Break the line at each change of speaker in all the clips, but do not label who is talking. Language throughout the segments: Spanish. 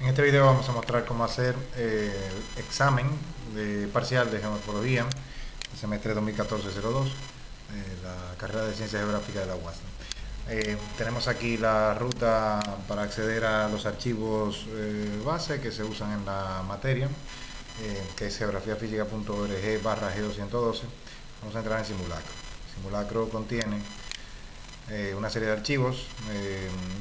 En este video vamos a mostrar cómo hacer el examen parcial de geomorfología del semestre 2014-02, la carrera de Ciencias Geográficas de la UAS. Tenemos aquí la ruta para acceder a los archivos base que se usan en la materia, que es geografiafísica.org/G212. Vamos a entrar en simulacro. El simulacro contiene una serie de archivos,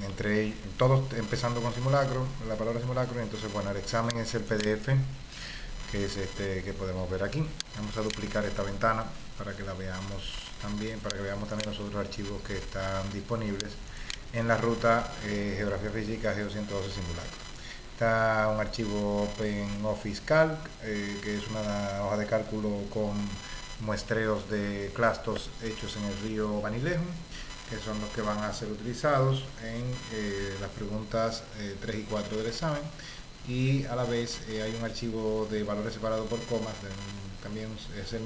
entre todos empezando con simulacro, la palabra simulacro, y entonces bueno, el examen es el PDF, que es este que podemos ver aquí. Vamos a duplicar esta ventana para que la veamos también, para que veamos también los otros archivos que están disponibles en la ruta Geografía Física G212 simulacro. Está un archivo OpenOffice Calc, que es una hoja de cálculo con muestreos de clastos hechos en el río Banilejo, que son los que van a ser utilizados en las preguntas 3 y 4 del examen. Y a la vez hay un archivo de valores separados por comas, también es la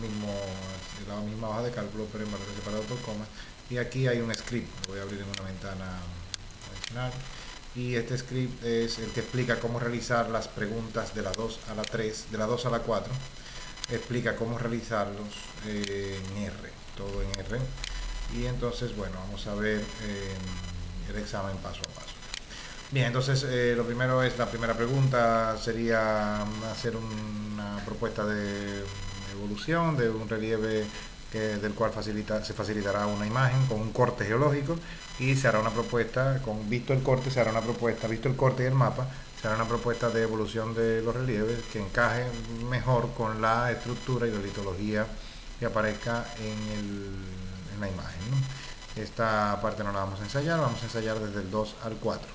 misma hoja de cálculo, pero en valores separados por comas. Y aquí hay un script, lo voy a abrir en una ventana adicional. Y este script es el que explica cómo realizar las preguntas de la 2 a la 3, de la 2 a la 4. Explica cómo realizarlos en R, todo en R. Y entonces, bueno, vamos a ver el examen paso a paso. Bien, entonces lo primero es, la primera pregunta sería hacer una propuesta de evolución de un relieve del cual se facilitará una imagen con un corte geológico, y se hará una propuesta, visto el corte, se hará una propuesta, visto el corte y el mapa, se hará una propuesta de evolución de los relieves que encaje mejor con la estructura y la litología que aparezca en la imagen, ¿no? Esta parte no la vamos a ensayar desde el 2 al 4.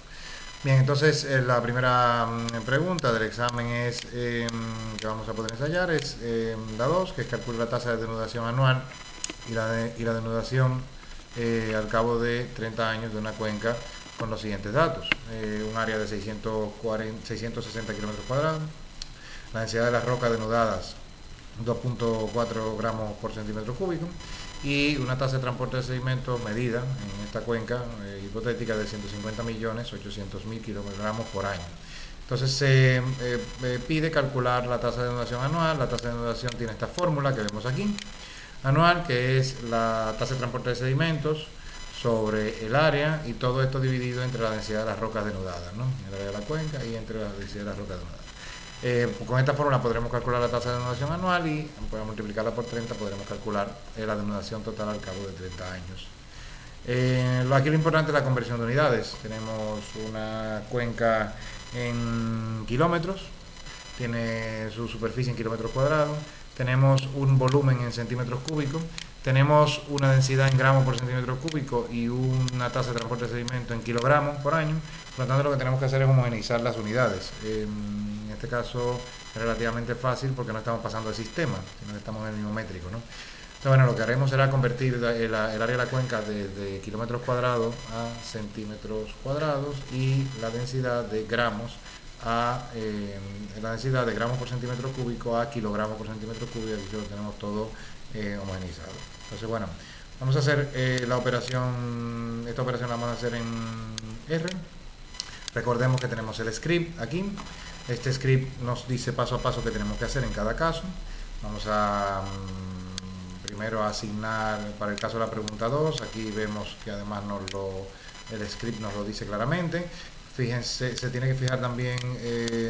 Bien, entonces la primera pregunta del examen que vamos a poder ensayar es la 2, que es calcular la tasa de denudación anual y la denudación al cabo de 30 años de una cuenca, con los siguientes datos. Un área de 660 kilómetros cuadrados, la densidad de las rocas denudadas 2.4 gramos por centímetro cúbico, y una tasa de transporte de sedimentos medida en esta cuenca hipotética de 150.800.000 kilogramos por año. Entonces se pide calcular la tasa de denudación anual. La tasa de denudación tiene esta fórmula que vemos aquí, anual, que es la tasa de transporte de sedimentos sobre el área, y todo esto dividido entre la densidad de las rocas denudadas, ¿no? El área de la cuenca y entre la densidad de las rocas denudadas. Con esta fórmula podremos calcular la tasa de denudación anual, y para multiplicarla por 30 podremos calcular la denudación total al cabo de 30 años. Aquí lo importante es la conversión de unidades. Tenemos una cuenca en kilómetros, tiene su superficie en kilómetros cuadrados, tenemos un volumen en centímetros cúbicos, tenemos una densidad en gramos por centímetro cúbico y una tasa de transporte de sedimento en kilogramos por año. Por lo tanto, lo que tenemos que hacer es homogeneizar las unidades. En este caso es relativamente fácil porque no estamos pasando de sistema, sino que estamos en el mismo métrico, ¿no? Entonces, bueno, lo que haremos será convertir el área de la cuenca de kilómetros cuadrados a centímetros cuadrados, y la densidad de gramos por centímetro cúbico a kilogramos por centímetro cúbico. Aquí lo tenemos todo homogeneizado. Entonces, bueno, vamos a hacer esta operación la vamos a hacer en R. Recordemos que tenemos el script aquí. Este script nos dice paso a paso qué tenemos que hacer en cada caso. Vamos a primero asignar, para el caso de la pregunta 2, aquí vemos que además el script nos lo dice claramente. Fíjense, se tiene que fijar también,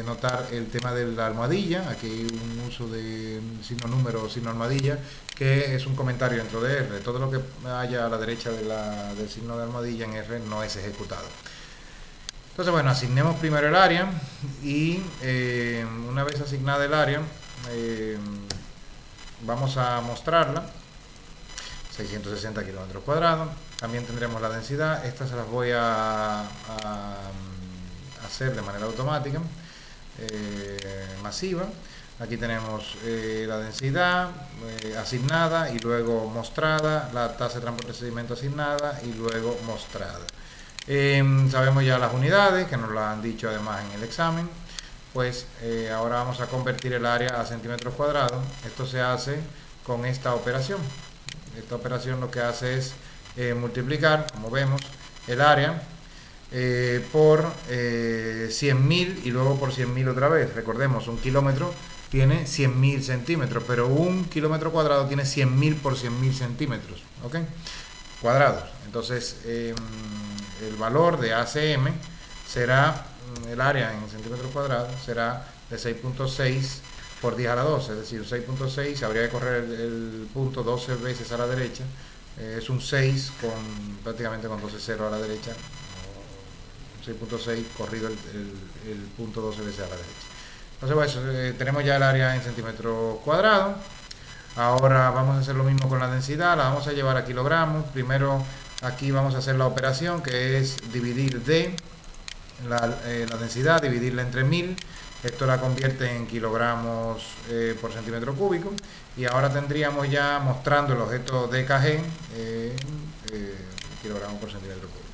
notar el tema de la almohadilla. Aquí hay un uso de signo número o signo almohadilla, que es un comentario dentro de R. Todo lo que haya a la derecha del signo de almohadilla en R no es ejecutado. Entonces, bueno, asignemos primero el área, y una vez asignada el área, vamos a mostrarla, 660 kilómetros cuadrados. También tendremos la densidad. Estas se las voy a hacer de manera automática, masiva. Aquí tenemos la densidad asignada, y luego mostrada, la tasa de transporte de sedimento asignada y luego mostrada. Sabemos ya las unidades, que nos lo han dicho además en el examen. Pues ahora vamos a convertir el área a centímetros cuadrados. Esto se hace con esta operación. Esta operación lo que hace es multiplicar, como vemos, el área por 100.000 y luego por 100.000 otra vez. Recordemos, un kilómetro tiene 100.000 centímetros, pero un kilómetro cuadrado tiene 100.000 por 100.000 centímetros, ¿ok? Cuadrados. Entonces, el valor de ACM será, el área en centímetros cuadrados, será de 6.6 por 10 a la 12, es decir, 6.6, habría que correr el punto 12 veces a la derecha, es un 6 prácticamente con 12 ceros a la derecha, 6.6 corrido el punto 12 veces a la derecha. Entonces, bueno, tenemos ya el área en centímetros cuadrados. Ahora vamos a hacer lo mismo con la densidad, la vamos a llevar a kilogramos. Primero aquí vamos a hacer la operación que es dividir la densidad, dividirla entre 1000. Esto la convierte en kilogramos por centímetro cúbico. Y ahora tendríamos ya mostrando el objeto DKG kilogramos por centímetro cúbico.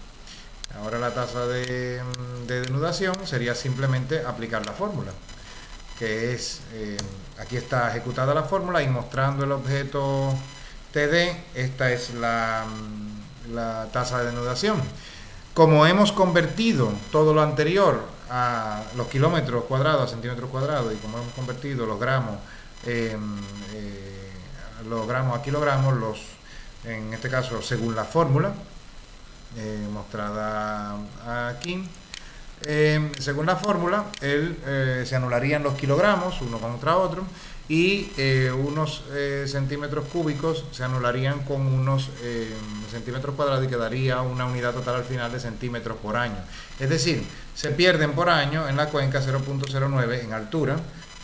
Ahora la tasa de denudación sería simplemente aplicar la fórmula, que es, aquí está ejecutada la fórmula y mostrando el objeto TD, esta es la tasa de denudación. Como hemos convertido todo lo anterior a los kilómetros cuadrados a centímetros cuadrados y como hemos convertido los gramos a kilogramos, en este caso según la fórmula mostrada aquí, según la fórmula, se anularían los kilogramos uno contra otro y unos centímetros cúbicos se anularían con unos centímetros cuadrados y quedaría una unidad total al final de centímetros por año. Es decir, se pierden por año en la cuenca 0.09 en altura,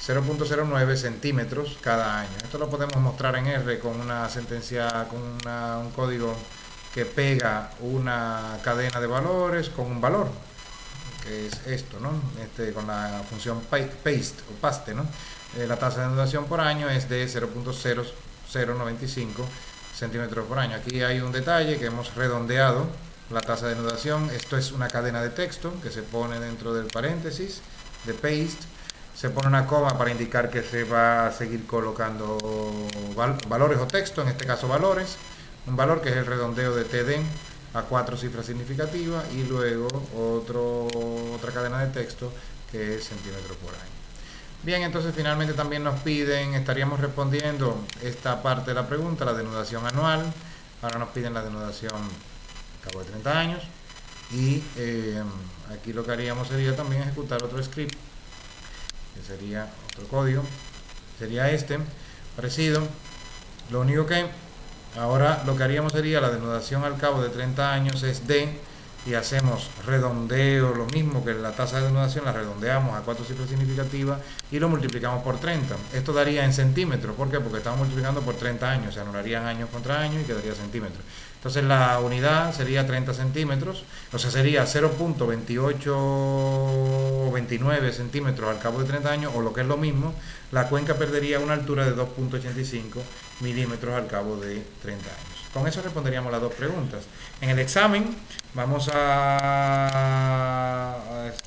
0.09 centímetros cada año. Esto lo podemos mostrar en R con una sentencia, con un código que pega una cadena de valores con un valor, que es esto, ¿no? Con la función paste, ¿no? La tasa de denudación por año es de 0.0095 centímetros por año. Aquí hay un detalle que hemos redondeado la tasa de denudación. Esto es una cadena de texto que se pone dentro del paréntesis de paste. Se pone una coma para indicar que se va a seguir colocando valores o texto, en este caso valores. Un valor que es el redondeo de TD a 4 cifras significativas y luego otra cadena de texto que es centímetros por año. Bien, entonces finalmente también nos piden, estaríamos respondiendo esta parte de la pregunta, la denudación anual. Ahora nos piden la denudación a cabo de 30 años y aquí lo que haríamos sería también ejecutar otro script, que sería otro código, sería parecido. Lo único que ahora lo que haríamos sería la denudación al cabo de 30 años es D y hacemos redondeo, lo mismo que la tasa de denudación, la redondeamos a 4 cifras significativas y lo multiplicamos por 30. Esto daría en centímetros. ¿Por qué? Porque estamos multiplicando por 30 años, se anularían años contra años y quedaría centímetros. Entonces la unidad sería 30 centímetros, o sea, sería 0.2829 centímetros al cabo de 30 años, o lo que es lo mismo, la cuenca perdería una altura de 2.85 milímetros al cabo de 30 años. Con eso responderíamos las dos preguntas. En el examen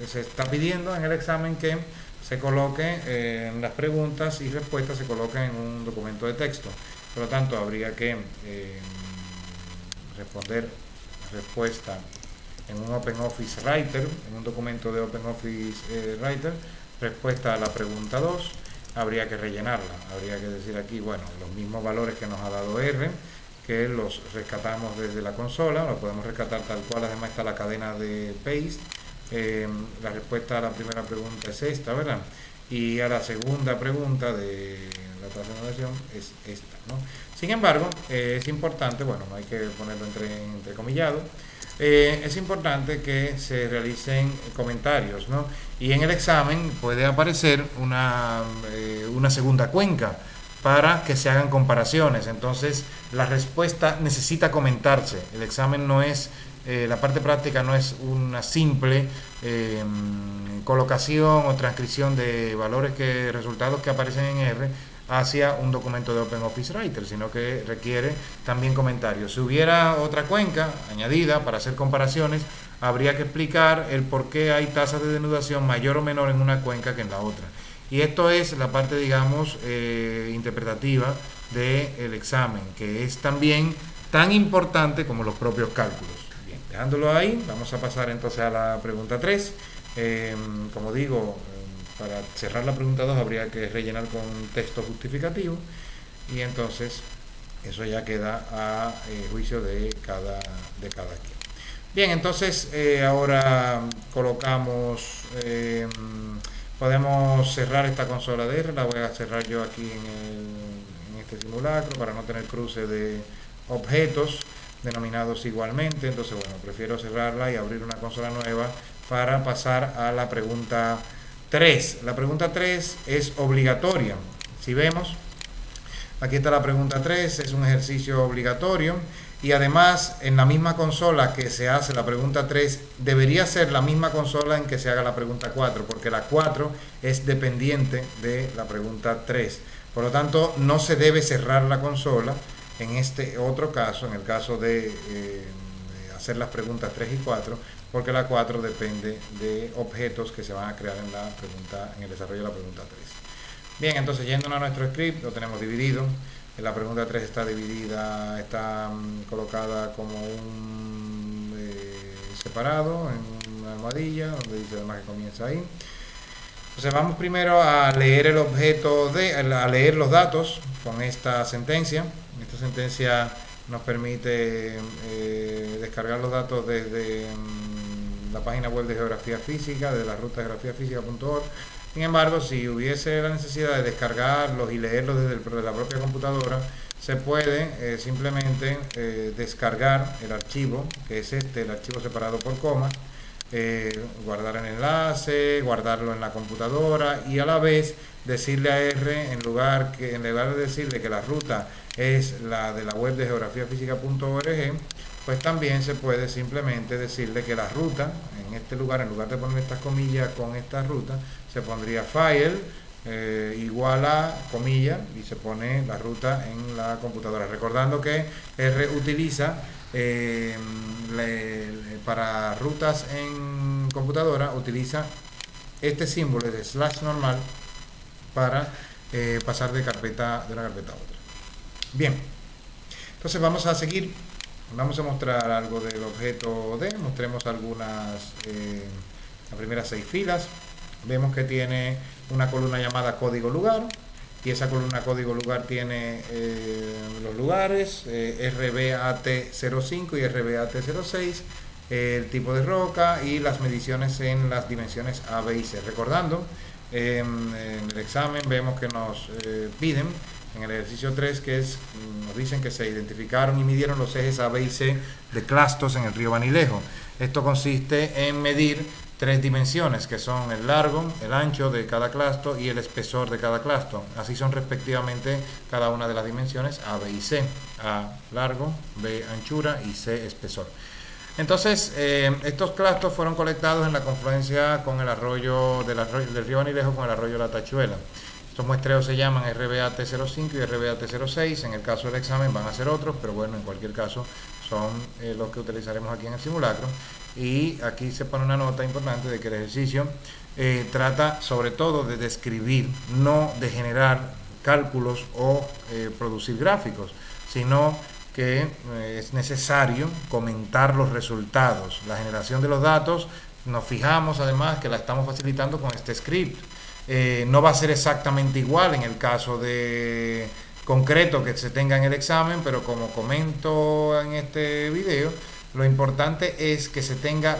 se está pidiendo en el examen que se coloque en las preguntas y respuestas, se coloquen en un documento de texto. Por lo tanto, habría que responder respuesta en un OpenOffice Writer, en un documento de OpenOffice Writer, respuesta a la pregunta 2, habría que rellenarla, habría que decir aquí, bueno, los mismos valores que nos ha dado R, que los rescatamos desde la consola, lo podemos rescatar tal cual, además está la cadena de paste. La respuesta a la primera pregunta es esta, ¿verdad? Y a la segunda pregunta de la transformación es esta, ¿no? Sin embargo, es importante, bueno, no hay que ponerlo entrecomillado, es importante que se realicen comentarios, ¿no? Y en el examen puede aparecer una segunda cuenca para que se hagan comparaciones. Entonces la respuesta necesita comentarse. El examen no es, la parte práctica no es una simple colocación o transcripción de resultados que aparecen en R hacia un documento de OpenOffice Writer, sino que requiere también comentarios. Si hubiera otra cuenca añadida para hacer comparaciones, habría que explicar el por qué hay tasas de denudación mayor o menor en una cuenca que en la otra. Y esto es la parte, digamos, interpretativa del examen, que es también tan importante como los propios cálculos. Bien, Dejándolo ahí, vamos a pasar entonces a la pregunta 3. Como digo, para cerrar la pregunta 2 habría que rellenar con texto justificativo y entonces eso ya queda a juicio de cada quien. Bien, entonces ahora colocamos, podemos cerrar esta consola de R, la voy a cerrar yo aquí en este simulacro para no tener cruce de objetos denominados igualmente. Entonces, bueno, prefiero cerrarla y abrir una consola nueva para pasar a la pregunta 3. La pregunta 3 es obligatoria. Si vemos, aquí está la pregunta 3, es un ejercicio obligatorio y además en la misma consola que se hace la pregunta 3 debería ser la misma consola en que se haga la pregunta 4, porque la 4 es dependiente de la pregunta 3. Por lo tanto, no se debe cerrar la consola en este otro caso, en el caso de hacer las preguntas 3 y 4, porque la 4 depende de objetos que se van a crear en el desarrollo de la pregunta 3. Bien, entonces yéndonos a nuestro script, lo tenemos dividido. La pregunta 3 está dividida, está colocada como un separado en una almohadilla, donde dice además que comienza ahí. Entonces vamos primero a leer el objeto a leer los datos con esta sentencia. Esta sentencia nos permite descargar los datos desde la página web de Geografía Física, de la ruta geografiafísica.org. Sin embargo, si hubiese la necesidad de descargarlos y leerlos desde la propia computadora, se puede simplemente descargar el archivo, que es el archivo separado por coma, guardar el enlace, guardarlo en la computadora y a la vez decirle a R, en lugar de decirle que la ruta es la de la web de geografiafísica.org, pues también se puede simplemente decirle que la ruta, en este lugar, en lugar de poner estas comillas con esta ruta, se pondría file igual a comilla y se pone la ruta en la computadora. Recordando que R utiliza para rutas en computadora, utiliza este símbolo de slash normal para pasar de una carpeta a otra. Bien, entonces vamos a seguir. Vamos a mostrar algo del objeto D. Mostremos las primeras 6 filas. Vemos que tiene una columna llamada código lugar y esa columna código lugar tiene los lugares RBAT05 y RBAT06, el tipo de roca y las mediciones en las dimensiones A, B y C. Recordando, en el examen vemos que nos piden en el ejercicio 3 nos dicen que se identificaron y midieron los ejes A, B y C de clastos en el río Banilejo. Esto consiste en medir 3 dimensiones, que son el largo, el ancho de cada clasto y el espesor de cada clasto. Así son respectivamente cada una de las dimensiones A, B y C. A, largo, B, anchura y C, espesor. Entonces, estos clastos fueron colectados en la confluencia con el arroyo del río Banilejo con el arroyo La Tachuela. Estos muestreos se llaman RBAT05 y RBAT06. En el caso del examen van a ser otros, pero bueno, en cualquier caso son los que utilizaremos aquí en el simulacro. Y aquí se pone una nota importante de que el ejercicio trata sobre todo de describir, no de generar cálculos o producir gráficos, sino que es necesario comentar los resultados. La generación de los datos, nos fijamos además que la estamos facilitando con este script. No va a ser exactamente igual en el caso de concreto que se tenga en el examen, pero como comento en este video, lo importante es que se tenga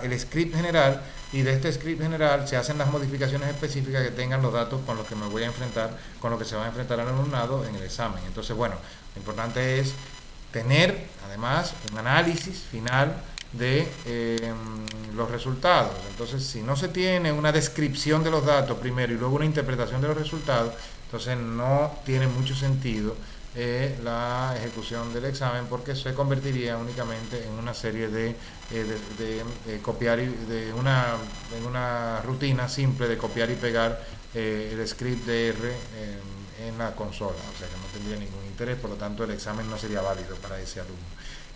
el script general y de este script general se hacen las modificaciones específicas que tengan los datos con los que me voy a enfrentar, con los que se va a enfrentar el alumnado en el examen. Entonces, bueno, lo importante es tener además un análisis final de los resultados. Entonces, si no se tiene una descripción de los datos primero y luego una interpretación de los resultados, entonces no tiene mucho sentido la ejecución del examen, porque se convertiría únicamente en una serie de copiar en una rutina simple de copiar y pegar el script de R en la consola, o sea que no tendría ningún interés. Por lo tanto, el examen no sería válido para ese alumno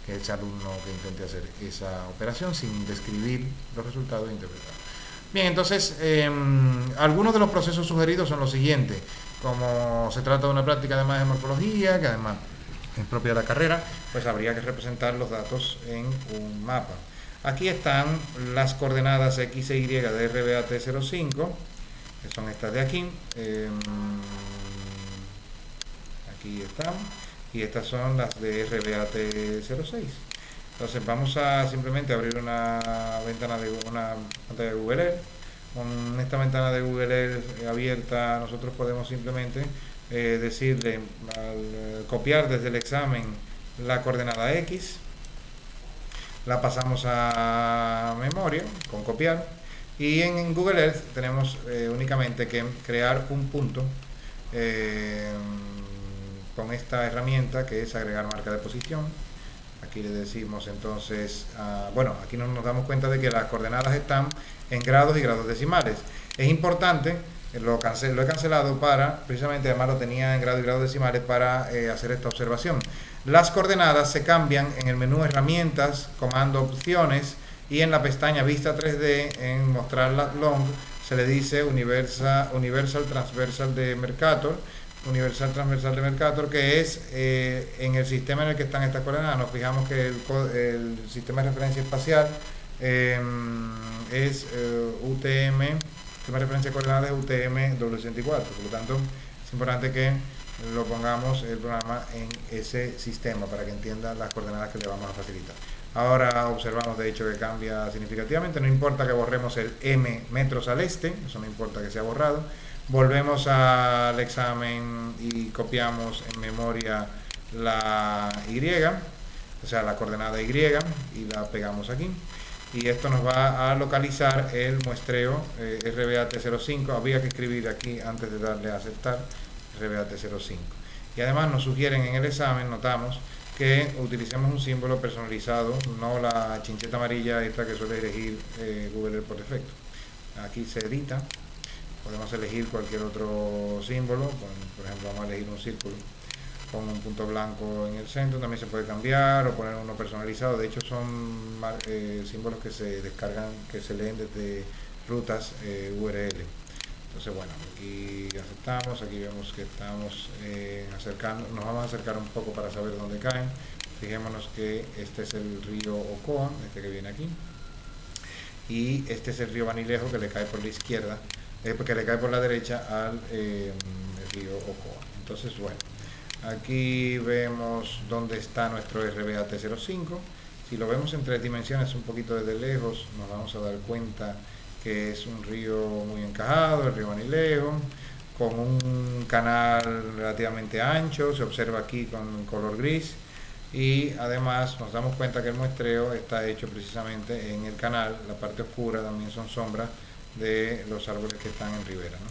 que intente hacer esa operación sin describir los resultados e interpretarlos. Bien, entonces algunos de los procesos sugeridos son los siguientes. Como se trata de una práctica además de morfología, que además es propia de la carrera, pues habría que representar los datos en un mapa. Aquí están las coordenadas X e Y de RBAT05, que son estas de aquí. Aquí están. Y estas son las de RBAT06. Entonces vamos a simplemente abrir una pantalla de Google Earth. Con esta ventana de Google Earth abierta, nosotros podemos simplemente decirle al copiar desde el examen la coordenada X, la pasamos a memoria con copiar, y en Google Earth tenemos únicamente que crear un punto con esta herramienta que es agregar marca de posición. Aquí le decimos entonces, bueno, aquí nos damos cuenta de que las coordenadas están en grados y grados decimales. Es importante, lo he cancelado para, precisamente además lo tenía en grados y grados decimales para hacer esta observación. Las coordenadas se cambian en el menú herramientas, comando opciones, y en la pestaña vista 3D, en mostrar la long, se le dice universal transversal de Mercator, que es en el sistema en el que están estas coordenadas. Nos fijamos que el sistema de referencia espacial es UTM, sistema de referencia de coordenadas es UTM W64, por lo tanto es importante que lo pongamos el programa en ese sistema para que entienda las coordenadas que le vamos a facilitar. Ahora observamos de hecho que cambia significativamente, no importa que borremos el M metros al este, eso no importa que sea borrado. Volvemos al examen y copiamos en memoria la Y, o sea la coordenada Y, y la pegamos aquí. Y esto nos va a localizar el muestreo RBAT05. Había que escribir aquí antes de darle a aceptar RBAT05. Y además nos sugieren en el examen, notamos, que utilicemos un símbolo personalizado, no la chincheta amarilla esta que suele elegir Google por defecto. Aquí se edita. Podemos elegir cualquier otro símbolo, por ejemplo vamos a elegir un círculo con un punto blanco en el centro, también se puede cambiar o poner uno personalizado. De hecho son símbolos que se descargan, que se leen desde rutas URL. Entonces bueno, aquí aceptamos, aquí vemos que estamos acercando, nos vamos a acercar un poco para saber dónde caen. Fijémonos que este es el río Ocoa, este que viene aquí, y este es el río Banilejo que le cae por la izquierda, porque le cae por la derecha al río Ocoa. Entonces bueno, aquí vemos dónde está nuestro RBAT05. Si lo vemos en 3 dimensiones un poquito desde lejos, nos vamos a dar cuenta que es un río muy encajado, el río Banilejo, con un canal relativamente ancho, se observa aquí con color gris, y además nos damos cuenta que el muestreo está hecho precisamente en el canal. La parte oscura también son sombras de los árboles que están en ribera, ¿no?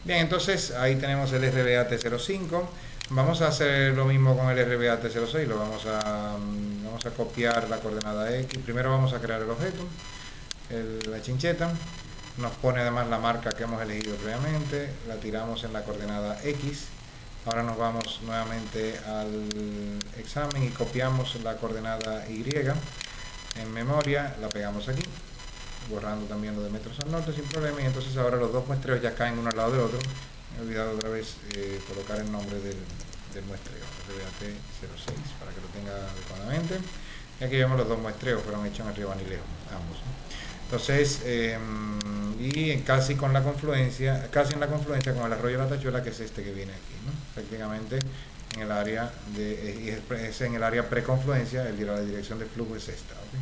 Bien, entonces ahí tenemos el RBAT05. Vamos a hacer lo mismo con el RBAT06. Vamos a copiar la coordenada X. Primero vamos a crear el objeto, la chincheta. Nos pone además la marca que hemos elegido previamente. La tiramos en la coordenada X. Ahora nos vamos nuevamente al examen y copiamos la coordenada Y en memoria. La pegamos aquí, borrando también lo de metros al norte sin problema. Y entonces ahora los dos muestreos ya caen uno al lado del otro. Me he olvidado otra vez colocar el nombre del muestreo, RBAT06, para que lo tenga adecuadamente. Y aquí vemos los dos muestreos, fueron hechos en el río Banilejo, ambos. Entonces, y casi en la confluencia con el arroyo de la Tachuela, que es este que viene aquí, ¿no? Prácticamente en el área es en el área preconfluencia, la dirección de flujo es esta, ¿okay?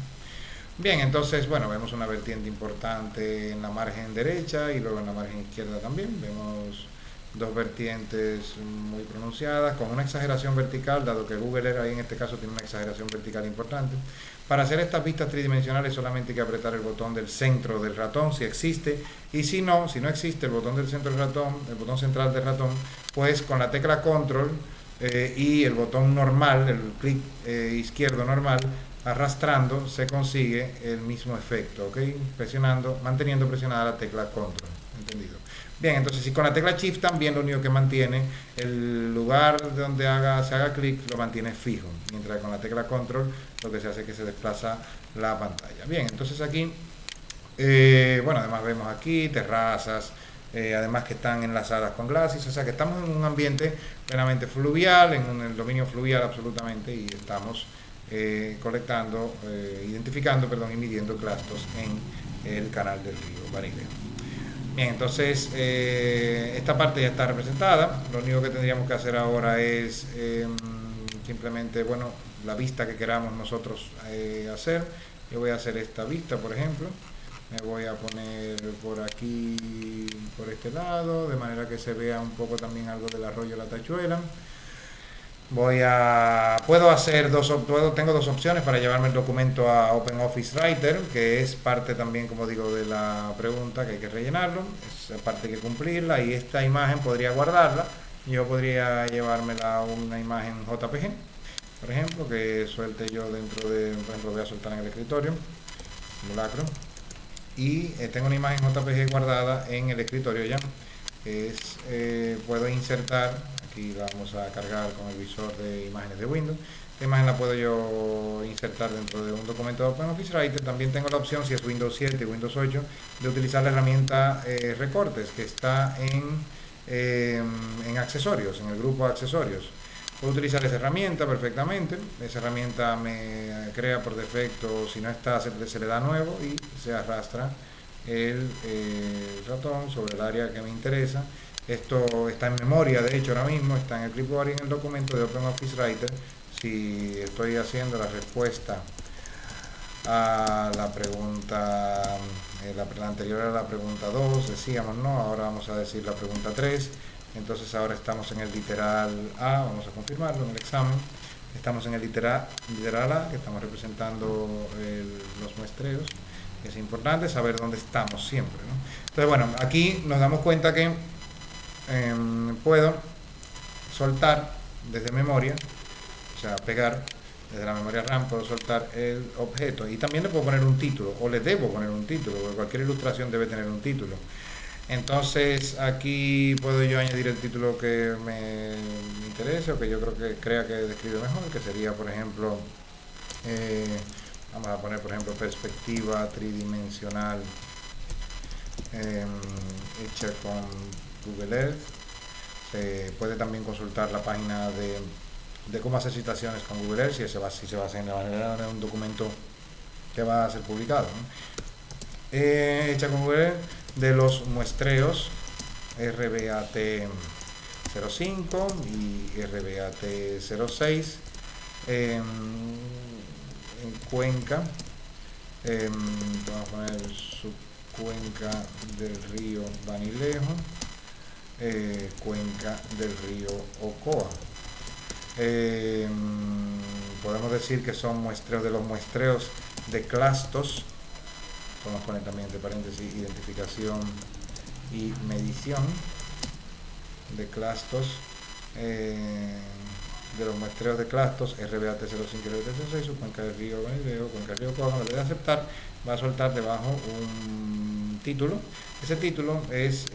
Bien, entonces, bueno, vemos una vertiente importante en la margen derecha y luego en la margen izquierda también. Vemos dos vertientes muy pronunciadas, con una exageración vertical, dado que Google Earth ahí en este caso tiene una exageración vertical importante. Para hacer estas vistas tridimensionales solamente hay que apretar el botón del centro del ratón, si existe, y si no existe el botón del centro del ratón, el botón central del ratón, pues con la tecla control y el botón normal, el clic izquierdo normal, arrastrando se consigue el mismo efecto, ¿ok? Manteniendo presionada la tecla control, ¿entendido? Bien, entonces si con la tecla Shift también lo único que mantiene, el lugar donde se haga clic lo mantiene fijo, mientras que con la tecla Control lo que se hace es que se desplaza la pantalla. Bien, entonces aquí, bueno, además vemos aquí terrazas, además que están enlazadas con Glassys, o sea que estamos en un ambiente plenamente fluvial, en el dominio fluvial absolutamente, y estamos colectando, identificando, perdón, y midiendo clastos en el canal del río Barileo. Bien, entonces esta parte ya está representada. Lo único que tendríamos que hacer ahora es simplemente, bueno, la vista que queramos nosotros hacer. Yo voy a hacer esta vista, por ejemplo. Me voy a poner por aquí, por este lado, de manera que se vea un poco también algo del arroyo La Tachuela. Tengo dos opciones para llevarme el documento a OpenOffice Writer, que es parte también, como digo, de la pregunta que hay que rellenarlo, es parte hay que cumplirla, y esta imagen podría guardarla. Yo podría llevármela a una imagen JPG, por ejemplo, que suelte yo dentro de, por ejemplo, voy a soltar en el escritorio, simulacro, y tengo una imagen JPG guardada en el escritorio ya. Puedo insertar, aquí la vamos a cargar con el visor de imágenes de Windows. Esta imagen la puedo yo insertar dentro de un documento de OpenOffice Writer. También tengo la opción, si es Windows 7 y Windows 8, de utilizar la herramienta Recortes, que está en accesorios, en el grupo de accesorios. Puedo utilizar esa herramienta perfectamente. Esa herramienta me crea por defecto, si no está, se le da nuevo y se arrastra el ratón sobre el área que me interesa. Esto está en memoria, de hecho, ahora mismo está en el clipboard y en el documento de OpenOffice Writer. Si estoy haciendo la respuesta a la pregunta, la anterior era la pregunta 2, decíamos, ¿no? Ahora vamos a decir la pregunta 3. Entonces ahora estamos en el literal A, vamos a confirmarlo en el examen. Estamos en el literal A, que estamos representando los muestreos. Es importante saber dónde estamos siempre, ¿no? Entonces, bueno, aquí nos damos cuenta que puedo soltar desde memoria, o sea, pegar desde la memoria RAM, puedo soltar el objeto, y también le puedo poner un título, o le debo poner un título, porque cualquier ilustración debe tener un título. Entonces aquí puedo yo añadir el título que me interese, o que yo crea que describe mejor, que sería, por ejemplo, vamos a poner, por ejemplo, perspectiva tridimensional hecha con Google Earth. Se puede también consultar la página de cómo hacer citaciones con Google Earth, si se basa en un documento que va a ser publicado, ¿no? Hecha con Google Earth, de los muestreos RBAT 05 y RBAT 06 en Cuenca, vamos a poner subcuenca del río Banilejo, cuenca del río Ocoa. Podemos decir que son muestreos de los muestreos de clastos. Podemos poner también entre paréntesis identificación y medición de clastos, de los muestreos de clastos RBAT 05 y RBAT 06, cuenca del río Baileo, cuenca del río Coa. Cuando le dé a aceptar, va a soltar debajo un título. Ese título es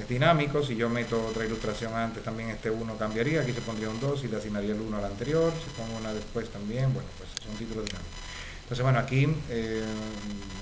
dinámico. Si yo meto otra ilustración antes, también este 1 cambiaría, aquí se pondría un 2 y le asignaría el 1 al anterior. Si pongo una después también, bueno, pues son títulos dinámicos. Entonces, bueno, aquí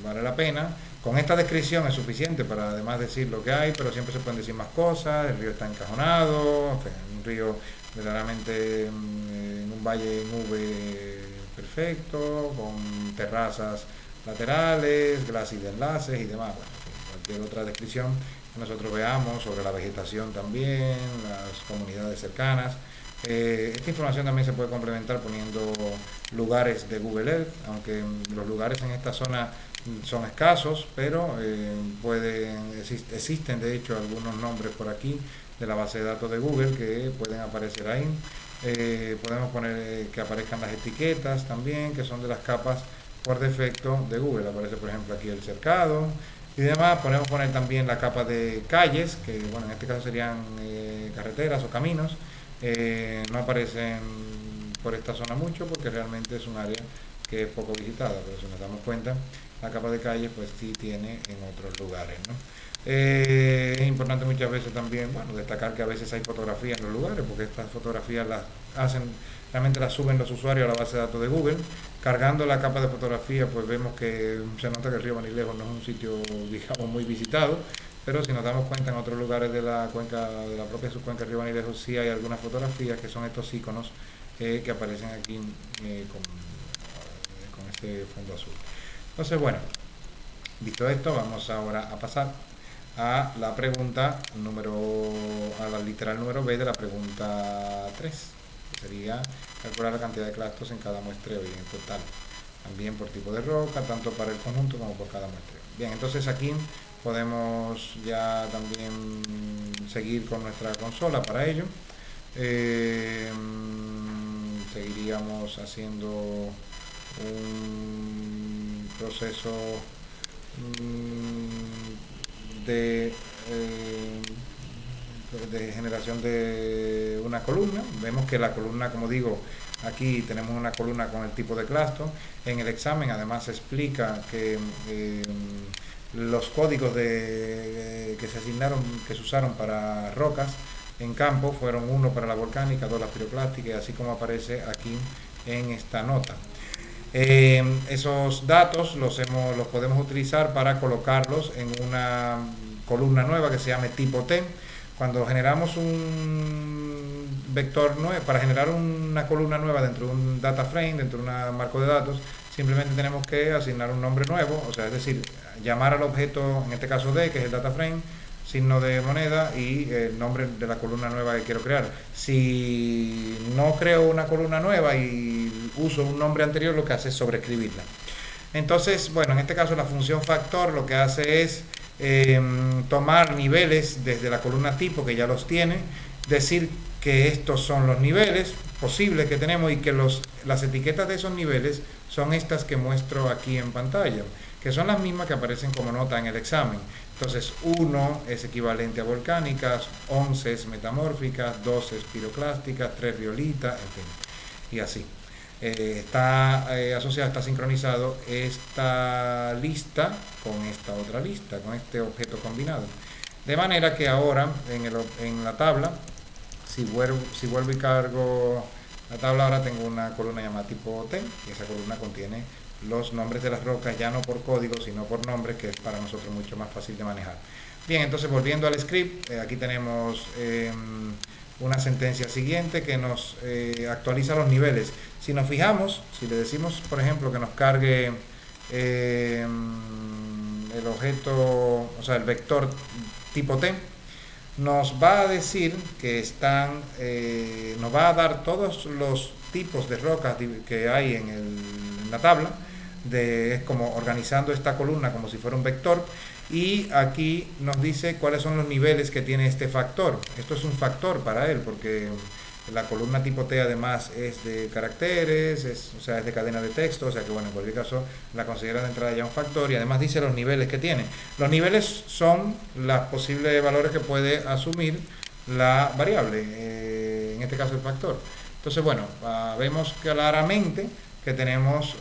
vale la pena. Con esta descripción es suficiente para además decir lo que hay, pero siempre se pueden decir más cosas. El río está encajonado, en fin, un río verdaderamente en un valle en V perfecto, con terrazas laterales, glacis de enlaces y demás. Bueno, cualquier otra descripción que nosotros veamos sobre la vegetación también, las comunidades cercanas. Esta información también se puede complementar poniendo lugares de Google Earth, aunque los lugares en esta zona son escasos, pero existen de hecho algunos nombres por aquí de la base de datos de Google que pueden aparecer ahí. Podemos poner que aparezcan las etiquetas también, que son de las capas por defecto de Google. Aparece, por ejemplo, aquí el cercado y demás. Podemos poner también la capa de calles, que bueno, en este caso serían carreteras o caminos. No aparecen por esta zona mucho porque realmente es un área que es poco visitada, pero si nos damos cuenta, la capa de calle pues sí tiene en otros lugares, ¿no? Es importante muchas veces también, bueno, destacar que a veces hay fotografías en los lugares, porque estas fotografías las hacen, realmente las suben los usuarios a la base de datos de Google. Cargando la capa de fotografía, pues vemos que se nota que el río Banilejo no es un sitio, digamos, muy visitado, pero si nos damos cuenta en otros lugares de la cuenca, de la propia subcuenca del río Banilejo, sí hay algunas fotografías que son estos iconos que aparecen aquí con este fondo azul. Entonces, bueno, visto esto, vamos ahora a pasar a la pregunta a la literal número B de la pregunta 3, que sería calcular la cantidad de clastos en cada muestreo y en total, también por tipo de roca, tanto para el conjunto como por cada muestreo. Bien, entonces aquí podemos ya también seguir con nuestra consola para ello. Seguiríamos haciendo un proceso de generación de una columna. Vemos que la columna, como digo, aquí tenemos una columna con el tipo de clasto. En el examen además se explica que los códigos que se asignaron, que se usaron para rocas en campo fueron 1 para la volcánica, 2 la piroclástica, y así como aparece aquí en esta nota. Esos datos los podemos utilizar para colocarlos en una columna nueva que se llame tipo T. Cuando generamos un vector nuevo, para generar una columna nueva dentro de un data frame, dentro de un marco de datos, simplemente tenemos que asignar un nombre nuevo, o sea, es decir, llamar al objeto, en este caso D, que es el data frame, signo de moneda y el nombre de la columna nueva que quiero crear. Si no creo una columna nueva y uso un nombre anterior, lo que hace es sobreescribirla. Entonces, bueno, en este caso la función factor lo que hace es tomar niveles desde la columna tipo, que ya los tiene, decir que estos son los niveles posibles que tenemos y que las etiquetas de esos niveles son estas que muestro aquí en pantalla, que son las mismas que aparecen como nota en el examen. Entonces 1 es equivalente a volcánicas, 11 es metamórficas, 12 es piroclásticas, 3 riolitas, en fin, y así. Está asociado, está sincronizado esta lista con esta otra lista, con este objeto combinado. De manera que ahora en la tabla, si vuelvo y cargo la tabla, ahora tengo una columna llamada tipo T, y esa columna contiene los nombres de las rocas, ya no por código, sino por nombres, que es para nosotros mucho más fácil de manejar. Bien, entonces volviendo al script, aquí tenemos una sentencia siguiente que nos actualiza los niveles. Si nos fijamos, si le decimos, por ejemplo, que nos cargue el objeto, o sea, el vector tipo T, nos va a decir que nos va a dar todos los tipos de rocas que hay en la tabla, es como organizando esta columna como si fuera un vector, y aquí nos dice cuáles son los niveles que tiene este factor. Esto es un factor para él, porque la columna tipo T además es de caracteres, o sea, es de cadena de texto, o sea que bueno, en cualquier caso la considera de entrada ya un factor, y además dice los niveles que tiene. Los niveles son los posibles valores que puede asumir la variable, en este caso el factor. Entonces bueno, vemos claramente que tenemos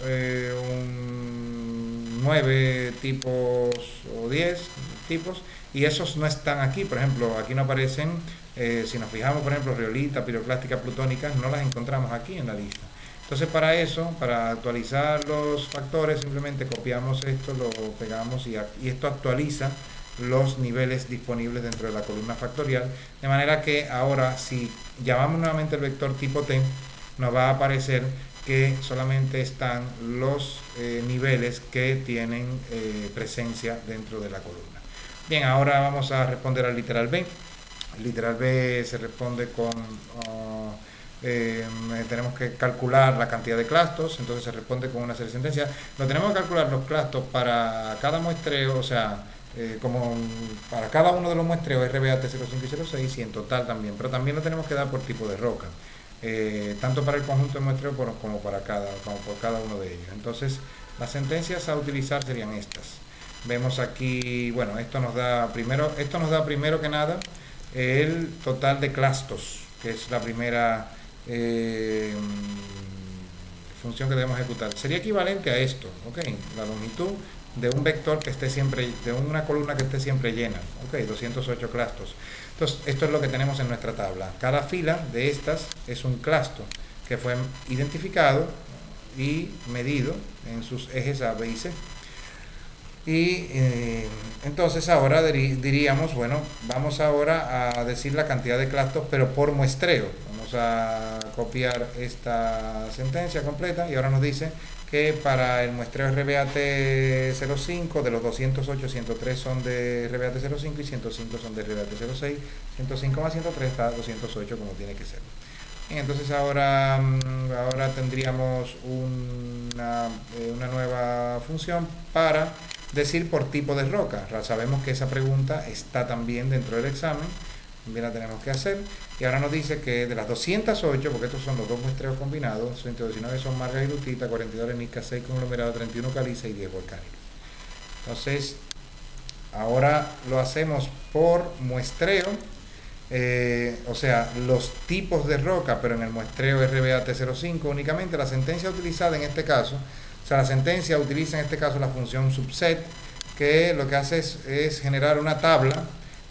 9 tipos o 10 tipos, y esos no están aquí. Por ejemplo, aquí no aparecen, si nos fijamos, por ejemplo, riolita, piroclástica, plutónicas, no las encontramos aquí en la lista. Entonces para eso, para actualizar los factores, simplemente copiamos esto, lo pegamos y esto actualiza los niveles disponibles dentro de la columna factorial, de manera que ahora si llamamos nuevamente el vector tipo T, nos va a aparecer que solamente están los niveles que tienen presencia dentro de la columna. Bien, ahora vamos a responder al literal B. El literal B se responde con tenemos que calcular la cantidad de clastos, entonces se responde con una serie de sentencias. No tenemos que calcular los clastos para cada muestreo, o sea, como para cada uno de los muestreos RBAT 05 y 06, y en total también, pero también lo tenemos que dar por tipo de roca, tanto para el conjunto de muestreo como por cada uno de ellos. Entonces las sentencias a utilizar serían estas. Vemos aquí, bueno, esto nos da primero que nada el total de clastos, que es la primera función que debemos ejecutar. Sería equivalente a esto, ¿ok? La longitud de un vector que esté siempre, de una columna que esté siempre llena. Ok, 208 clastos. Entonces, esto es lo que tenemos en nuestra tabla. Cada fila de estas es un clasto que fue identificado y medido en sus ejes A, B y C. Y entonces ahora diríamos, bueno, vamos ahora a decir la cantidad de clastos, pero por muestreo. Vamos a copiar esta sentencia completa y ahora nos dice que para el muestreo RBAT05, de los 208, 103 son de RBAT05 y 105 son de RBAT06. 105 más 103 está 208 como tiene que ser. Entonces ahora tendríamos una nueva función para decir por tipo de roca. Sabemos que esa pregunta está también dentro del examen, también la tenemos que hacer. Y ahora nos dice que de las 208, porque estos son los dos muestreos combinados, 119 son marga y lutita, 42 arenisca, 6 conglomerado, 31 caliza y 10 volcánicas. Entonces, ahora lo hacemos por muestreo. O sea, los tipos de roca, pero en el muestreo RBAT05 únicamente. La sentencia utilizada en este caso, o sea, la sentencia utiliza en este caso la función subset, que lo que hace es generar una tabla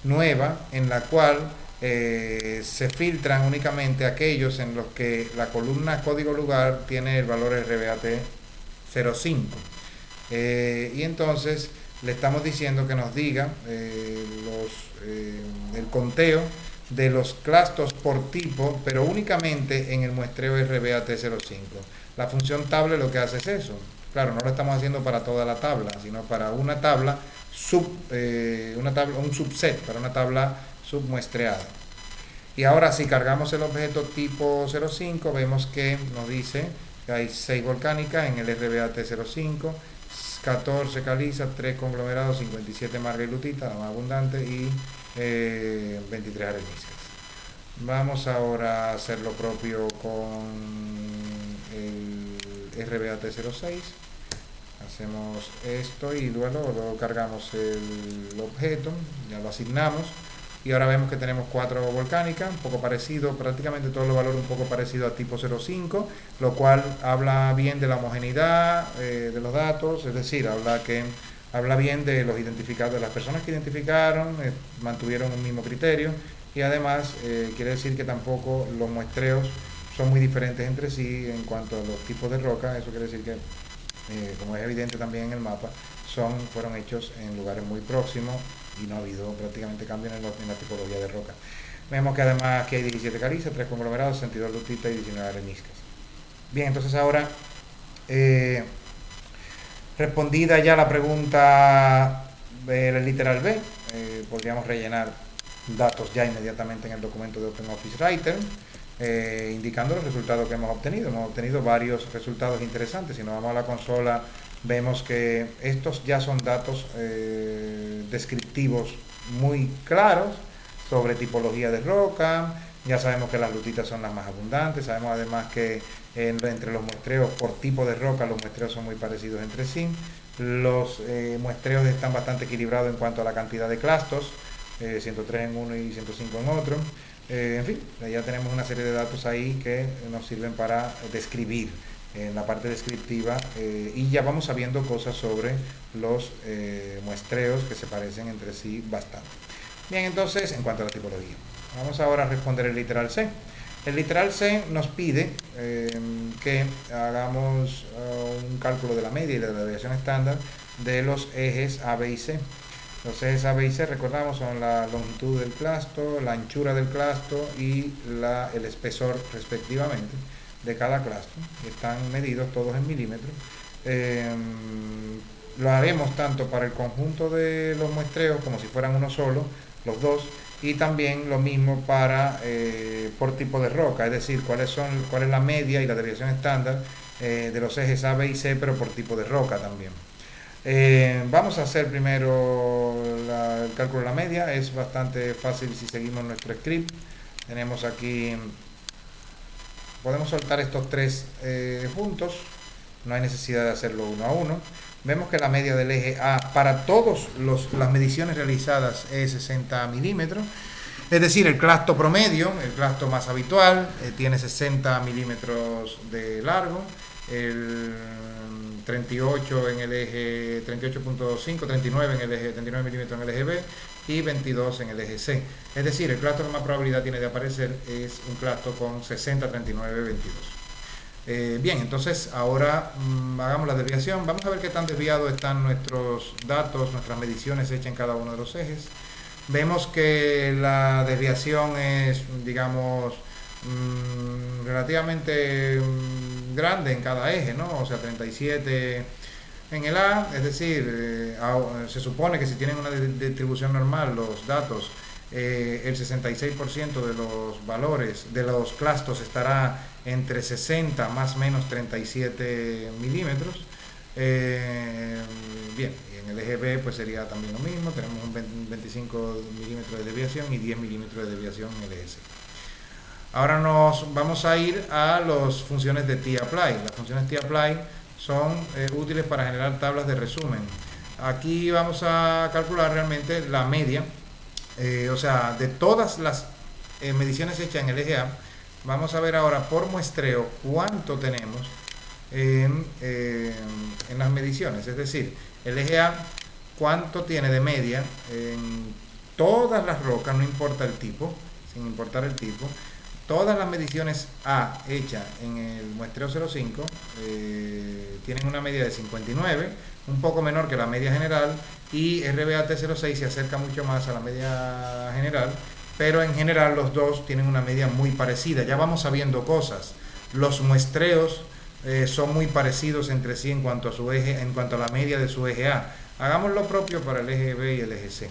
nueva en la cual se filtran únicamente aquellos en los que la columna código lugar tiene el valor RBAT05. Y entonces le estamos diciendo que nos diga el conteo de los clastos por tipo, pero únicamente en el muestreo RBAT05. La función tabla lo que hace es eso. Claro, no lo estamos haciendo para toda la tabla, sino para una tabla, un subset, para una tabla submuestreada. Y ahora si cargamos el objeto tipo 05, vemos que nos dice que hay 6 volcánicas en el RBAT05, 14 caliza, 3 conglomerados, 57 marga y lutita, la más abundante, y 23 areniscas. Vamos ahora a hacer lo propio con el RBAT06. Hacemos esto y luego cargamos el objeto, ya lo asignamos. Y ahora vemos que tenemos 4 volcánicas, un poco parecido, prácticamente todos los valores un poco parecido a tipo 05, lo cual habla bien de la homogeneidad de los datos, es decir, habla bien de los identificados, de las personas que identificaron, mantuvieron un mismo criterio, y además quiere decir que tampoco los muestreos son muy diferentes entre sí en cuanto a los tipos de roca. Eso quiere decir que, como es evidente también en el mapa, fueron hechos en lugares muy próximos y no ha habido prácticamente cambios en la tipología de roca. Vemos que además aquí hay 17 calizas, 3 conglomerados, 62 lutitas y 19 areniscas. Bien, entonces ahora, respondida ya la pregunta del literal B, podríamos rellenar datos ya inmediatamente en el documento de OpenOffice Writer, indicando los resultados que hemos obtenido. Hemos obtenido varios resultados interesantes. Si nos vamos a la consola, vemos que estos ya son datos descriptivos muy claros sobre tipología de roca. Ya sabemos que las lutitas son las más abundantes. Sabemos además que entre los muestreos por tipo de roca, los muestreos son muy parecidos entre sí. Los muestreos están bastante equilibrados en cuanto a la cantidad de clastos, 103 en uno y 105 en otro. En fin, ya tenemos una serie de datos ahí que nos sirven para describir en la parte descriptiva, y ya vamos sabiendo cosas sobre los muestreos que se parecen entre sí bastante. Bien, entonces, en cuanto a la tipología, vamos ahora a responder el literal C. El literal C nos pide que hagamos un cálculo de la media y de la desviación estándar de los ejes A, B y C. Los ejes A, B y C, recordamos, son la longitud del clasto, la anchura del clasto y el espesor respectivamente de cada clasto. Están medidos todos en milímetros. Lo haremos tanto para el conjunto de los muestreos como si fueran uno solo, los dos, y también lo mismo para por tipo de roca, es decir, cuál es la media y la desviación estándar de los ejes A, B y C, pero por tipo de roca también. Vamos a hacer primero el cálculo de la media. Es bastante fácil si seguimos nuestro script. Tenemos aquí, podemos soltar estos tres juntos, no hay necesidad de hacerlo uno a uno. Vemos que la media del eje A para todas las mediciones realizadas es 60 milímetros, es decir, el clasto promedio, el clasto más habitual, tiene 60 milímetros de largo, el 38 en el eje 38.5, 39 en el eje 39 milímetros en el eje B y 22 en el eje C. Es decir, el clasto que más probabilidad tiene de aparecer es un clasto con 60, 39, 22. Bien, entonces ahora hagamos la desviación. Vamos a ver qué tan desviados están nuestros datos, nuestras mediciones hechas en cada uno de los ejes. Vemos que la desviación es, digamos, relativamente grande en cada eje, ¿no? O sea, 37 en el A, es decir, se supone que si tienen una distribución normal, los datos, el 66% de los valores de los clastos estará entre 60 más o menos 37 milímetros. Bien, y en el eje B pues sería también lo mismo, tenemos un 25 milímetros de desviación y 10 milímetros de desviación en el eje C. Ahora nos vamos a ir a las funciones de tapply. Las funciones tapply son útiles para generar tablas de resumen. Aquí vamos a calcular realmente la media, o sea, de todas las mediciones hechas en el eje A. Vamos a ver ahora por muestreo cuánto tenemos en las mediciones, es decir, el eje A cuánto tiene de media en todas las rocas, no importa el tipo, sin importar el tipo. Todas las mediciones A hechas en el muestreo 05 tienen una media de 59, un poco menor que la media general, y RBAT06 se acerca mucho más a la media general, pero en general los dos tienen una media muy parecida. Ya vamos sabiendo cosas. Los muestreos son muy parecidos entre sí en cuanto a su eje, en cuanto a la media de su eje A. Hagamos lo propio para el eje B y el eje C.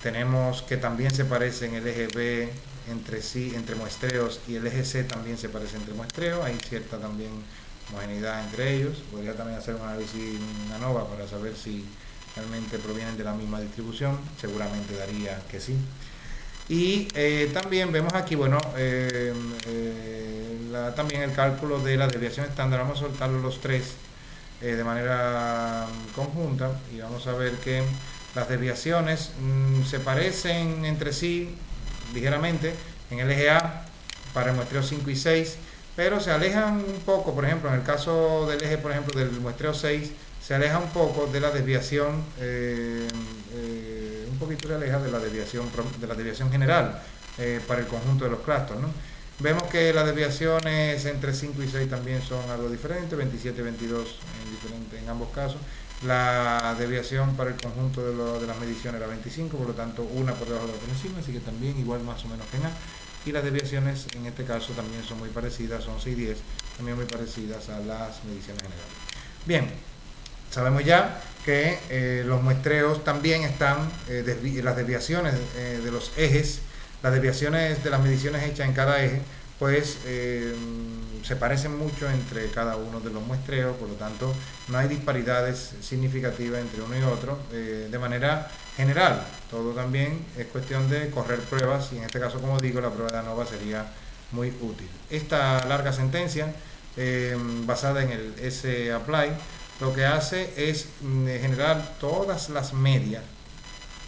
Tenemos que también se parecen el eje B entre sí, entre muestreos, y el eje C también se parece entre muestreos. Hay cierta también homogeneidad entre ellos. Podría también hacer un análisis ANOVA para saber si realmente provienen de la misma distribución. Seguramente daría que sí. Y también vemos aquí, bueno, también el cálculo de la desviación estándar. Vamos a soltarlo los tres de manera conjunta y vamos a ver que las desviaciones se parecen entre sí ligeramente en el eje A para el muestreo 5 y 6, pero se alejan un poco. Por ejemplo, en el caso del eje, por ejemplo, del muestreo 6, se aleja un poco de la desviación, un poquito se aleja de la desviación general para el conjunto de los clastos, ¿no? Vemos que las desviaciones entre 5 y 6 también son algo diferentes, 27 y 22 en ambos casos. La desviación para el conjunto de las mediciones era 25, por lo tanto una por debajo de la por encima, así que también igual más o menos que en A. Y las desviaciones en este caso también son muy parecidas, 11 y 10, también muy parecidas a las mediciones generales. Bien, sabemos ya que los muestreos también están, las desviaciones de los ejes, las desviaciones de las mediciones hechas en cada eje, pues se parecen mucho entre cada uno de los muestreos, por lo tanto no hay disparidades significativas entre uno y otro de manera general. Todo también es cuestión de correr pruebas y en este caso, como digo, la prueba de ANOVA sería muy útil. Esta larga sentencia basada en el S-Apply lo que hace es generar todas las medias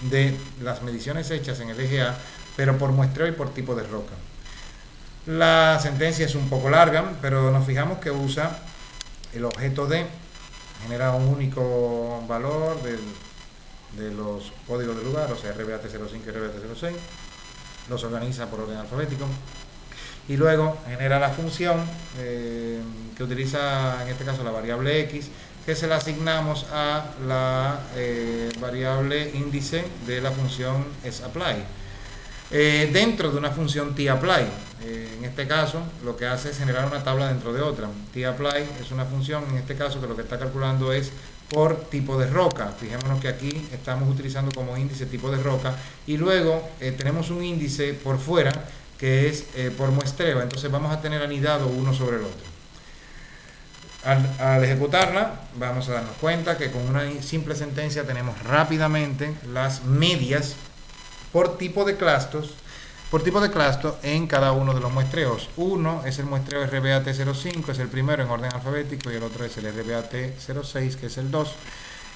de las mediciones hechas en el eje A, pero por muestreo y por tipo de roca. La sentencia es un poco larga, pero nos fijamos que usa el objeto D, genera un único valor de los códigos de lugar, o sea, RBAT05 y RBAT06, los organiza por orden alfabético, y luego genera la función que utiliza en este caso la variable X, que se la asignamos a la variable índice de la función sApply. Dentro de una función tapply, en este caso lo que hace es generar una tabla dentro de otra. Tapply es una función en este caso que lo que está calculando es por tipo de roca. Fijémonos que aquí estamos utilizando como índice tipo de roca y luego tenemos un índice por fuera que es por muestreo, entonces vamos a tener anidado uno sobre el otro. Al ejecutarla vamos a darnos cuenta que con una simple sentencia tenemos rápidamente las medias por tipo de clasto en cada uno de los muestreos. Uno es el muestreo RBAT05, es el primero en orden alfabético, y el otro es el RBAT06, que es el 2.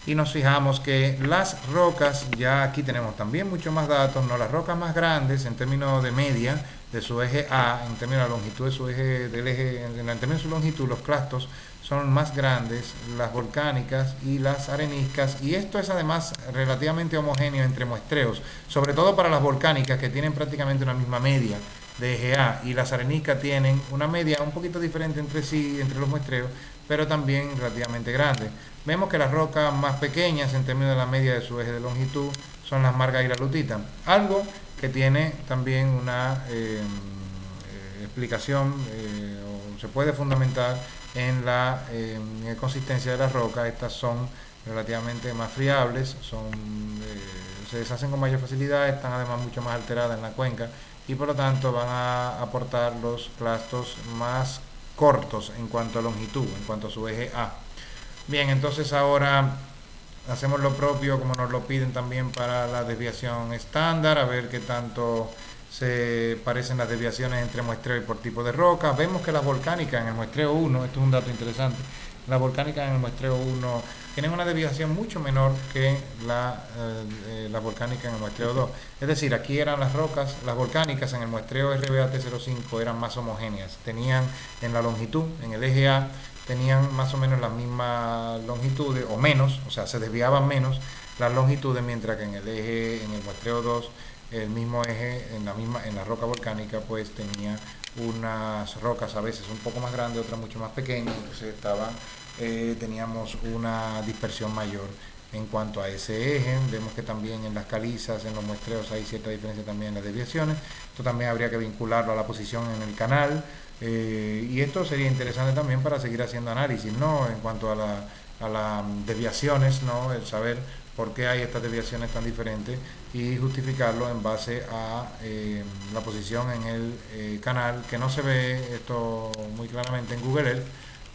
Y nos fijamos que las rocas, ya aquí tenemos también mucho más datos, ¿no? Las rocas más grandes en términos de media de su eje A, en términos de la longitud de su eje, en términos de su longitud, los clastos son más grandes, las volcánicas y las areniscas, y esto es además relativamente homogéneo entre muestreos, sobre todo para las volcánicas que tienen prácticamente una misma media de EGA, y las areniscas tienen una media un poquito diferente entre sí, entre los muestreos, pero también relativamente grande. Vemos que las rocas más pequeñas en términos de la media de su eje de longitud son las margas y la lutita, algo que tiene también una explicación o se puede fundamentar en la consistencia de las rocas. Estas son relativamente más friables, se deshacen con mayor facilidad, están además mucho más alteradas en la cuenca y por lo tanto van a aportar los clastos más cortos en cuanto a longitud, en cuanto a su eje A. Bien, entonces ahora hacemos lo propio como nos lo piden también para la desviación estándar, a ver qué tanto se parecen las desviaciones entre muestreo y por tipo de roca. Vemos que las volcánicas en el muestreo 1, esto es un dato interesante, las volcánicas en el muestreo 1 tienen una desviación mucho menor que la volcánica en el muestreo 2. Es decir, aquí eran las rocas, las volcánicas en el muestreo RBAT05 eran más homogéneas, tenían en la longitud, en el eje A, tenían más o menos las mismas longitudes o menos, o sea, se desviaban menos las longitudes, mientras que en el eje, en el muestreo 2, el mismo eje en la roca volcánica pues tenía unas rocas a veces un poco más grandes, otras mucho más pequeñas, entonces teníamos una dispersión mayor en cuanto a ese eje. Vemos que también en las calizas, en los muestreos hay cierta diferencia también en las desviaciones. Esto también habría que vincularlo a la posición en el canal, y esto sería interesante también para seguir haciendo análisis, ¿no? En cuanto a las desviaciones, ¿no? El saber por qué hay estas desviaciones tan diferentes y justificarlo en base a la posición en el canal, que no se ve esto muy claramente en Google Earth,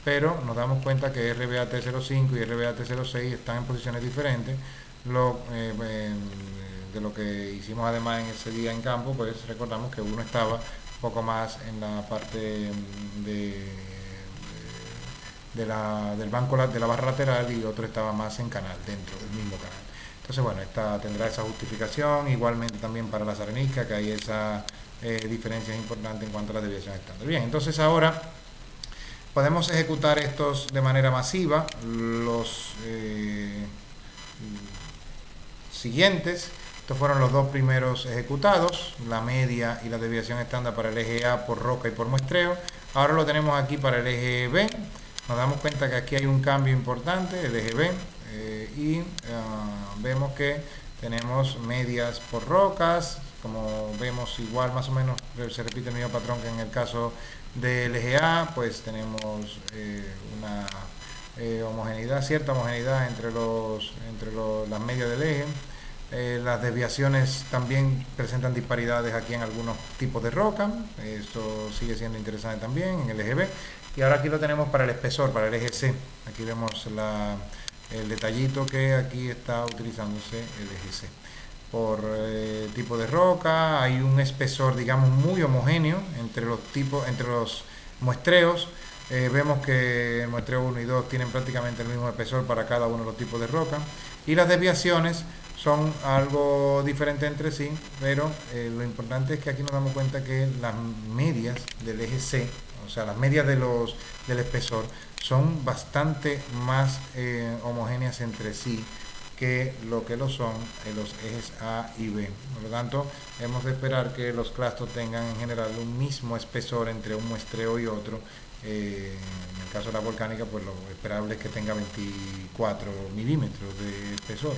pero nos damos cuenta que RBAT05 y RBAT06 están en posiciones diferentes. De lo que hicimos además en ese día en campo, pues recordamos que uno estaba un poco más en la parte del banco de la barra lateral y otro estaba más en canal, dentro del mismo canal. Entonces, bueno, esta tendrá esa justificación, igualmente también para las areniscas, que hay esa diferencia importante en cuanto a la desviación estándar. Bien, entonces ahora podemos ejecutar estos de manera masiva, los siguientes. Estos fueron los dos primeros ejecutados, la media y la desviación estándar para el eje A por roca y por muestreo. Ahora lo tenemos aquí para el eje B. Nos damos cuenta que aquí hay un cambio importante, el eje B, y vemos que tenemos medias por rocas. Como vemos, igual más o menos se repite el mismo patrón que en el caso del eje A, pues tenemos una homogeneidad, cierta homogeneidad entre las medias del eje. Las desviaciones también presentan disparidades aquí en algunos tipos de roca. Esto sigue siendo interesante también en el eje B. Y ahora aquí lo tenemos para el espesor, para el eje C. Aquí vemos el detallito que aquí está utilizándose el eje C. Por tipo de roca hay un espesor, digamos, muy homogéneo entre los muestreos. Vemos que el muestreo 1 y 2 tienen prácticamente el mismo espesor para cada uno de los tipos de roca. Y las desviaciones son algo diferentes entre sí, pero lo importante es que aquí nos damos cuenta que las medias del eje C, o sea, las medias del espesor, son bastante más homogéneas entre sí que lo son en los ejes A y B. Por lo tanto, hemos de esperar que los clastos tengan en general un mismo espesor entre un muestreo y otro. En el caso de la volcánica, pues lo esperable es que tenga 24 milímetros de espesor.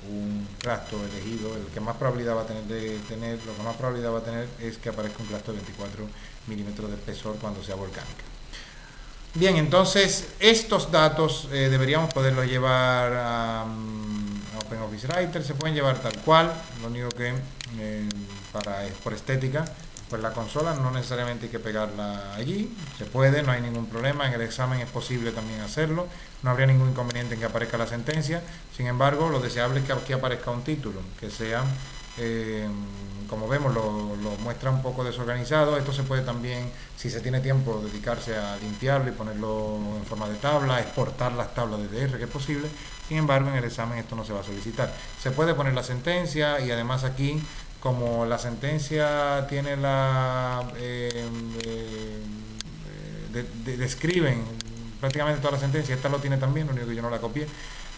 Un clasto elegido, el que más probabilidad va a tener lo que más probabilidad va a tener es que aparezca un clasto de 24 milímetros de espesor cuando sea volcánica. Bien, entonces estos datos deberíamos poderlos llevar a OpenOffice Writer. Se pueden llevar tal cual, lo único que por estética, pues la consola no necesariamente hay que pegarla allí, se puede, no hay ningún problema. En el examen es posible también hacerlo, no habría ningún inconveniente en que aparezca la sentencia. Sin embargo, lo deseable es que aquí aparezca un título, que sea, como vemos, lo muestra un poco desorganizado. Esto se puede también, si se tiene tiempo, dedicarse a limpiarlo y ponerlo en forma de tabla, exportar las tablas de DR, que es posible. Sin embargo, en el examen esto no se va a solicitar. Se puede poner la sentencia, y además aquí, como la sentencia tiene describen prácticamente toda la sentencia. Esta lo tiene también, lo único que yo no la copié.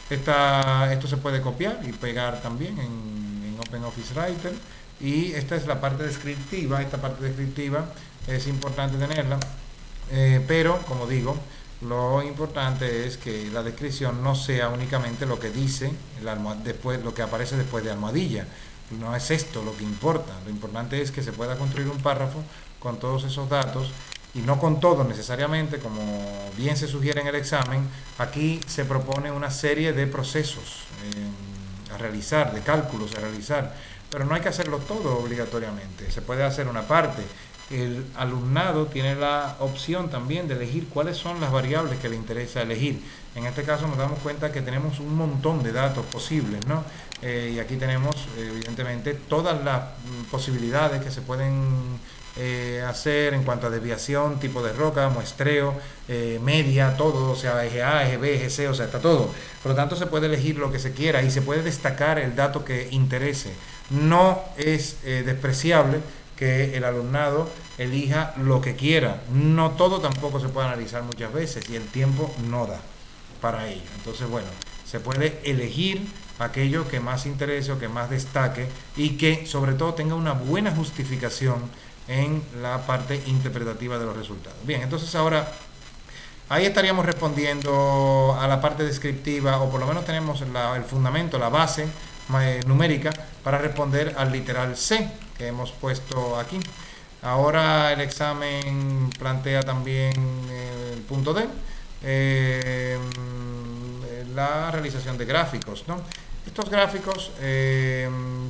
Esto se puede copiar y pegar también en OpenOffice Writer. Y esta es la parte descriptiva. Esta parte descriptiva es importante tenerla, pero como digo, lo importante es que la descripción no sea únicamente lo que dice después, lo que aparece después de almohadilla. No es esto lo que importa. Lo importante es que se pueda construir un párrafo con todos esos datos y no con todos necesariamente, como bien se sugiere en el examen. Aquí se propone una serie de procesos a realizar, de cálculos a realizar, pero no hay que hacerlo todo obligatoriamente. Se puede hacer una parte. El alumnado tiene la opción también de elegir cuáles son las variables que le interesa elegir. En este caso nos damos cuenta que tenemos un montón de datos posibles, ¿no? Y aquí tenemos evidentemente todas las posibilidades que se pueden hacer en cuanto a desviación, tipo de roca, muestreo, media, todo, o sea, eje A, eje B, eje C, o sea, está todo. Por lo tanto, se puede elegir lo que se quiera y se puede destacar el dato que interese. No es despreciable que el alumnado elija lo que quiera. No todo tampoco se puede analizar muchas veces y el tiempo no da para ello. Entonces, bueno, se puede elegir aquello que más interese o que más destaque y que sobre todo tenga una buena justificación en la parte interpretativa de los resultados. Bien, entonces ahora ahí estaríamos respondiendo a la parte descriptiva, o por lo menos tenemos el fundamento, la base numérica para responder al literal C que hemos puesto aquí. Ahora el examen plantea también el punto D, la realización de gráficos, ¿no? Estos gráficos,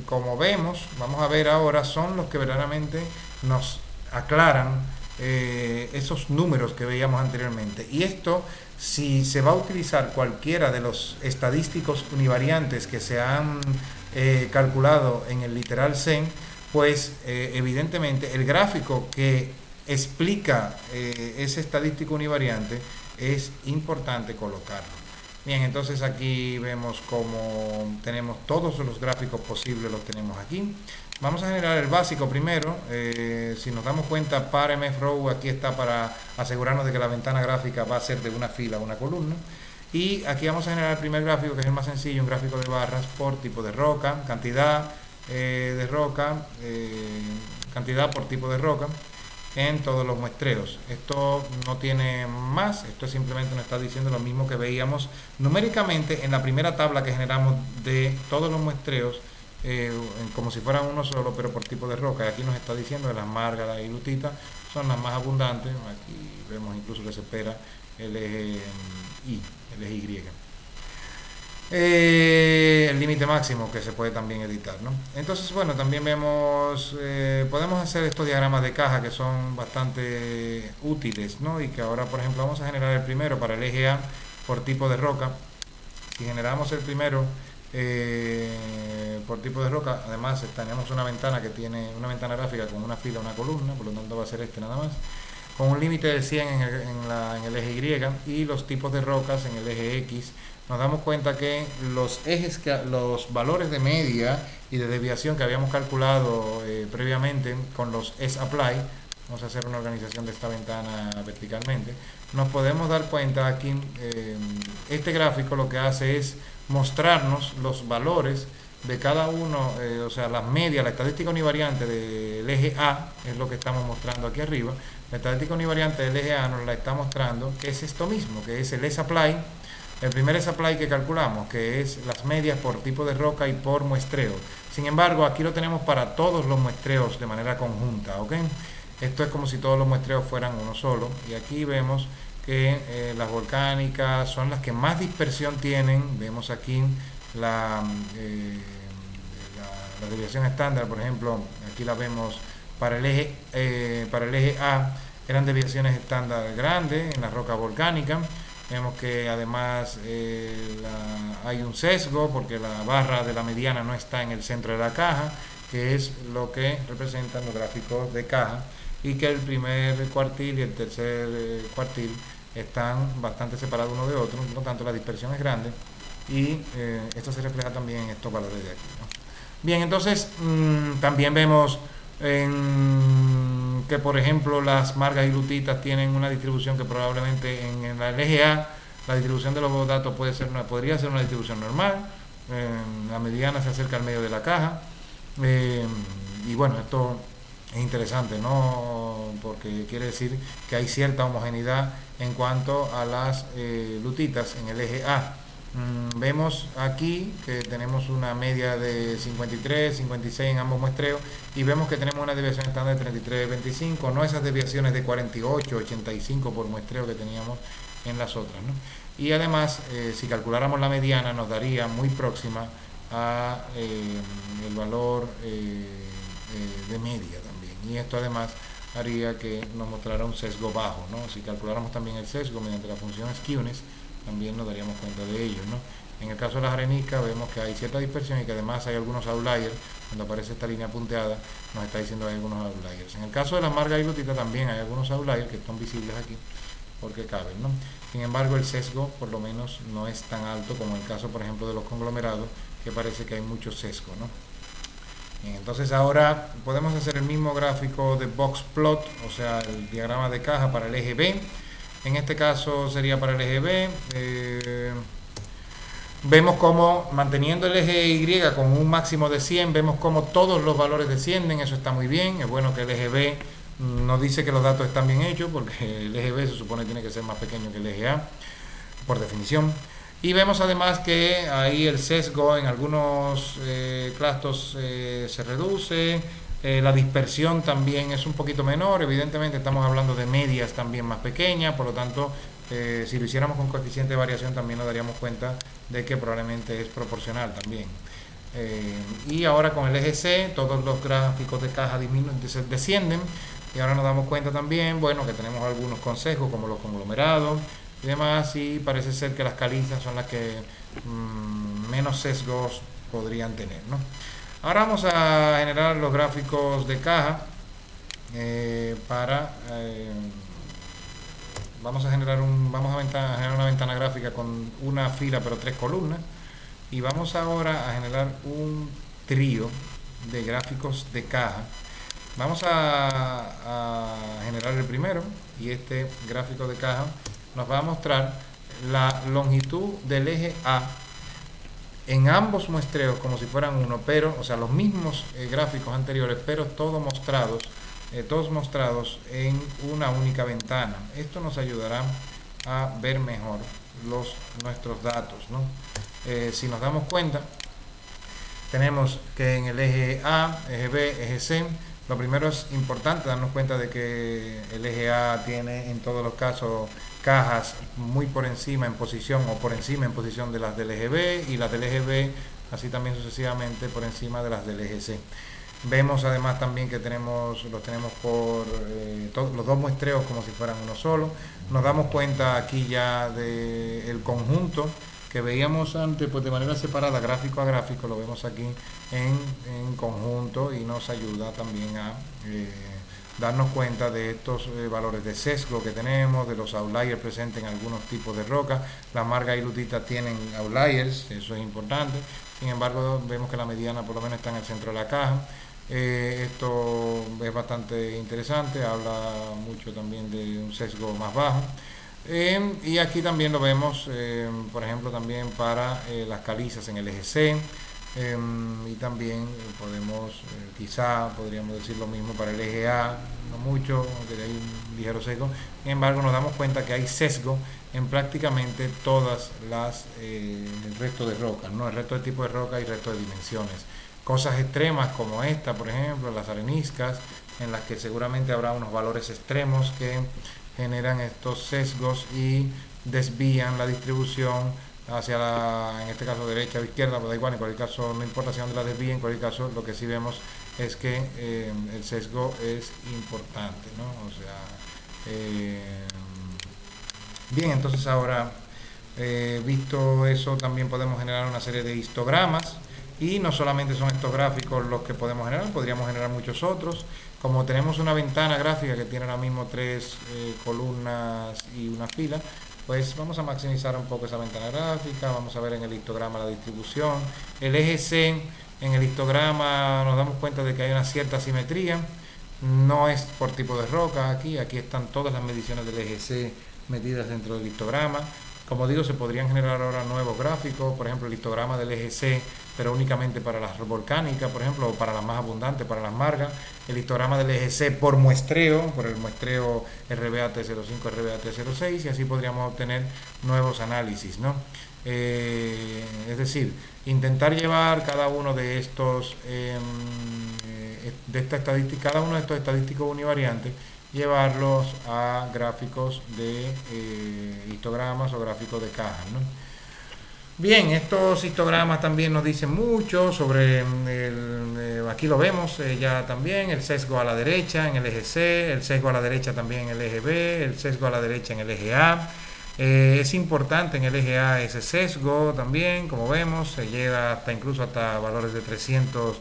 como vemos, vamos a ver ahora, son los que verdaderamente nos aclaran esos números que veíamos anteriormente. Y esto, si se va a utilizar cualquiera de los estadísticos univariantes que se han calculado en el literal C, pues evidentemente el gráfico que explica ese estadístico univariante es importante colocarlo. Bien, entonces aquí vemos cómo tenemos todos los gráficos posibles, los tenemos aquí. Vamos a generar el básico primero. Si nos damos cuenta, par mfrow aquí está para asegurarnos de que la ventana gráfica va a ser de una fila a una columna. Y aquí vamos a generar el primer gráfico, que es el más sencillo, un gráfico de barras por tipo de roca, cantidad de roca, cantidad por tipo de roca en todos los muestreos. Esto no tiene más, esto simplemente nos está diciendo lo mismo que veíamos numéricamente en la primera tabla que generamos de todos los muestreos, como si fueran uno solo, pero por tipo de roca. Y aquí nos está diciendo que las margas y lutita son las más abundantes. Aquí vemos incluso que se espera el eje Y, el eje Y. El límite máximo que se puede también editar, ¿no? Entonces, bueno, también vemos, podemos hacer estos diagramas de caja que son bastante útiles, ¿no? Y que ahora, por ejemplo, vamos a generar el primero para el eje A por tipo de roca. Si generamos el primero por tipo de roca, además tenemos una ventana que tiene una ventana gráfica con una fila, una columna, por lo tanto va a ser este nada más, con un límite de 100 en el eje Y y los tipos de rocas en el eje X. Nos damos cuenta que los ejes, los valores de media y de desviación que habíamos calculado previamente con los S-Apply, vamos a hacer una organización de esta ventana verticalmente, nos podemos dar cuenta aquí, este gráfico lo que hace es mostrarnos los valores de cada uno, o sea, las medias, la estadística univariante del eje A, es lo que estamos mostrando aquí arriba. La estadística univariante del eje A nos la está mostrando, que es esto mismo, que es el S-Apply. El primer S-Apply que calculamos, que es las medias por tipo de roca y por muestreo. Sin embargo, aquí lo tenemos para todos los muestreos de manera conjunta, ¿ok? Esto es como si todos los muestreos fueran uno solo. Y aquí vemos que las volcánicas son las que más dispersión tienen. Vemos aquí la desviación estándar, por ejemplo, aquí la vemos para el eje A, eran desviaciones estándar grandes en la roca volcánica. Vemos que además hay un sesgo porque la barra de la mediana no está en el centro de la caja, que es lo que representan los gráficos de caja, y que el primer cuartil y el tercer cuartil están bastante separados uno de otro, por lo tanto la dispersión es grande y esto se refleja también en estos valores de aquí, ¿no? Bien, entonces también vemos
que por ejemplo las margas y lutitas tienen una distribución que probablemente en la LGA la distribución de los datos podría ser una distribución normal, la mediana se acerca al medio de la caja, eh, y bueno, esto es interesante, ¿no? Porque quiere decir que hay cierta homogeneidad en cuanto a las lutitas en el eje A. Vemos aquí que tenemos una media de 53, 56 en ambos muestreos y vemos que tenemos una desviación estándar de 33, 25, no esas desviaciones de 48, 85 por muestreo que teníamos en las otras, ¿no? Y además, si calculáramos la mediana, nos daría muy próxima a el valor de media también. Y esto además haría que nos mostrara un sesgo bajo, ¿no? Si calculáramos también el sesgo mediante la función skewness, también nos daríamos cuenta de ello, ¿no? En el caso de las areniscas vemos que hay cierta dispersión y que además hay algunos outliers. Cuando aparece esta línea punteada nos está diciendo que hay algunos outliers. En el caso de las margas y lutitas también hay algunos outliers que están visibles aquí porque caben, ¿no? Sin embargo, el sesgo por lo menos no es tan alto como en el caso, por ejemplo, de los conglomerados, que parece que hay mucho sesgo, ¿no? Bien, entonces ahora podemos hacer el mismo gráfico de box plot, o sea, el diagrama de caja para el eje B. En este caso sería para el eje B. Vemos como manteniendo el eje Y con un máximo de 100, vemos como todos los valores descienden, eso está muy bien. Es bueno que el eje B nos dice que los datos están bien hechos, porque el eje B se supone tiene que ser más pequeño que el eje A, por definición. Y vemos además que ahí el sesgo en algunos clastos se reduce, la dispersión también es un poquito menor, evidentemente estamos hablando de medias también más pequeñas, por lo tanto si lo hiciéramos con coeficiente de variación también nos daríamos cuenta de que probablemente es proporcional también. Y ahora con el eje C todos los gráficos de caja descienden y ahora nos damos cuenta también, bueno, que tenemos algunos consejos como los conglomerados y demás, y parece ser que las calizas son las que menos sesgos podrían tener, ¿no? Ahora vamos a generar los gráficos de caja vamos a generar una ventana gráfica con una fila pero 3 columnas, y vamos ahora a generar un trío de gráficos de caja. Vamos a generar el primero, y este gráfico de caja nos va a mostrar la longitud del eje A en ambos muestreos como si fueran uno, pero, o sea, los mismos gráficos anteriores, pero todos mostrados en una única ventana. Esto nos ayudará a ver mejor nuestros datos, ¿no? Si nos damos cuenta, tenemos que en el eje A, eje B, eje C, lo primero es importante darnos cuenta de que el eje A tiene en todos los casos cajas muy por encima en posición o por encima en posición de las del eje B, y las del eje B así también sucesivamente por encima de las del eje C. Vemos además también que los tenemos por los dos muestreos como si fueran uno solo. Nos damos cuenta aquí ya del conjunto que veíamos antes pues de manera separada, gráfico a gráfico, lo vemos aquí en conjunto, y nos ayuda también a darnos cuenta de estos valores de sesgo que tenemos, de los outliers presentes en algunos tipos de roca. Las margas y lutitas tienen outliers, eso es importante. Sin embargo, vemos que la mediana por lo menos está en el centro de la caja. Esto es bastante interesante, habla mucho también de un sesgo más bajo. Y aquí también lo vemos, por ejemplo, también para las calizas en el eje C. Y también quizá podríamos decir lo mismo para el eje A, no mucho, aunque hay un ligero sesgo. Sin embargo, nos damos cuenta que hay sesgo en prácticamente todas el resto de rocas, ¿no? El resto de tipo de roca y el resto de dimensiones. Cosas extremas como esta, por ejemplo, las areniscas, en las que seguramente habrá unos valores extremos que generan estos sesgos y desvían la distribución hacia en este caso derecha o izquierda, pues da igual, en cualquier caso no importa hacia dónde la desvíe, en cualquier caso lo que sí vemos es que el sesgo es importante, ¿no? O sea, bien, entonces ahora visto eso, también podemos generar una serie de histogramas, y no solamente son estos gráficos los que podemos generar, podríamos generar muchos otros. Como tenemos una ventana gráfica que tiene ahora mismo 3 columnas y una fila, pues vamos a maximizar un poco esa ventana gráfica. Vamos a ver en el histograma la distribución. El eje C, en el histograma nos damos cuenta de que hay una cierta simetría. No es por tipo de roca aquí están todas las mediciones del eje C metidas dentro del histograma. Como digo, se podrían generar ahora nuevos gráficos, por ejemplo, el histograma del eje C, pero únicamente para las volcánicas, por ejemplo, o para las más abundantes, para las margas. El histograma del eje C por muestreo, por el muestreo RBAT05, RBAT06, y así podríamos obtener nuevos análisis, ¿no? Es decir, intentar llevar cada uno de estos, de esta estadística, cada uno de estos estadísticos univariantes, llevarlos a gráficos de histogramas o gráficos de cajas, ¿no? Bien, estos histogramas también nos dicen mucho sobre aquí lo vemos ya también, el sesgo a la derecha en el eje C, el sesgo a la derecha también en el eje B, el sesgo a la derecha en el eje A. Es importante en el eje A ese sesgo también, como vemos, se llega hasta incluso hasta valores de 300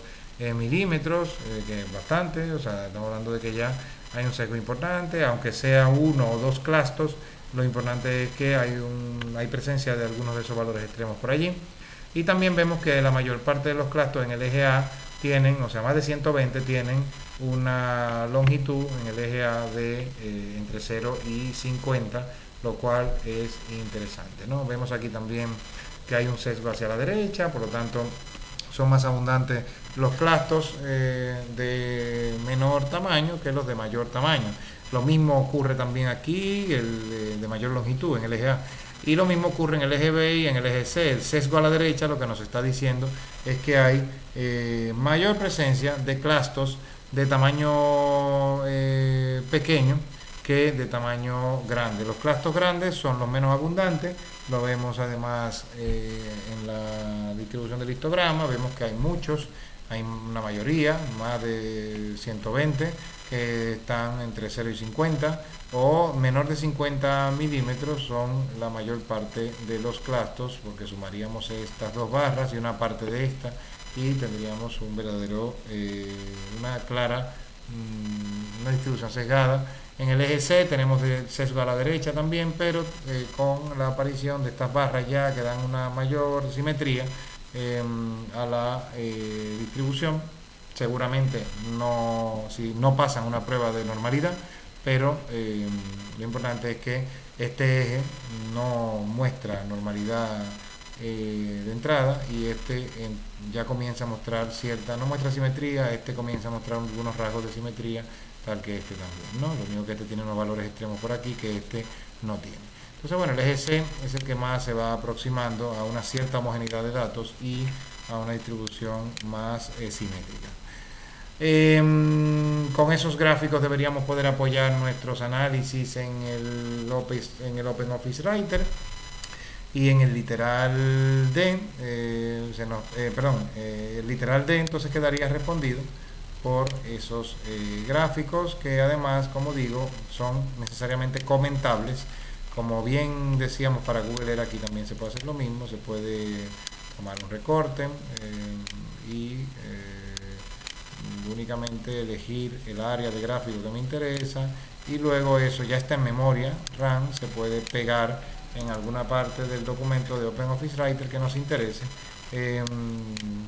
milímetros, que es bastante, o sea, estamos hablando de que ya hay un sesgo importante, aunque sea uno o dos clastos, lo importante es que hay presencia de algunos de esos valores extremos por allí. Y también vemos que la mayor parte de los clastos en el eje A tienen, o sea, más de 120 tienen una longitud en el eje A de entre 0 y 50, lo cual es interesante, ¿no? Vemos aquí también que hay un sesgo hacia la derecha, por lo tanto son más abundantes los clastos de menor tamaño que los de mayor tamaño. Lo mismo ocurre también aquí, el de mayor longitud en el eje A. Y lo mismo ocurre en el eje B y en el eje C. El sesgo a la derecha lo que nos está diciendo es que hay mayor presencia de clastos de tamaño pequeño que de tamaño grande. Los clastos grandes son los menos abundantes, lo vemos además en la distribución del histograma, vemos que hay muchos, hay una mayoría, más de 120, que están entre 0 y 50, o menor de 50 milímetros son la mayor parte de los clastos, porque sumaríamos estas dos barras y una parte de esta, y tendríamos un verdadero, una clara, una distribución sesgada. En el eje C tenemos el sesgo a la derecha también, pero con la aparición de estas barras ya que dan una mayor simetría a la distribución. Seguramente si no pasan una prueba de normalidad, pero lo importante es que este eje no muestra normalidad de entrada y ya comienza a mostrar no muestra simetría, comienza a mostrar algunos rasgos de simetría, tal que también, ¿no? Lo único que tiene unos valores extremos por aquí que no tiene. Entonces, bueno, el eje C es el que más se va aproximando a una cierta homogeneidad de datos y a una distribución más simétrica. Con esos gráficos deberíamos poder apoyar nuestros análisis en el OpenOffice Writer y en el literal D, el literal D entonces quedaría respondido por esos gráficos que además, como digo, son necesariamente comentables. Como bien decíamos, para Google Earth aquí también se puede hacer lo mismo, se puede tomar un recorte y únicamente elegir el área de gráfico que me interesa y luego eso ya está en memoria RAM, se puede pegar en alguna parte del documento de OpenOffice Writer que nos interese.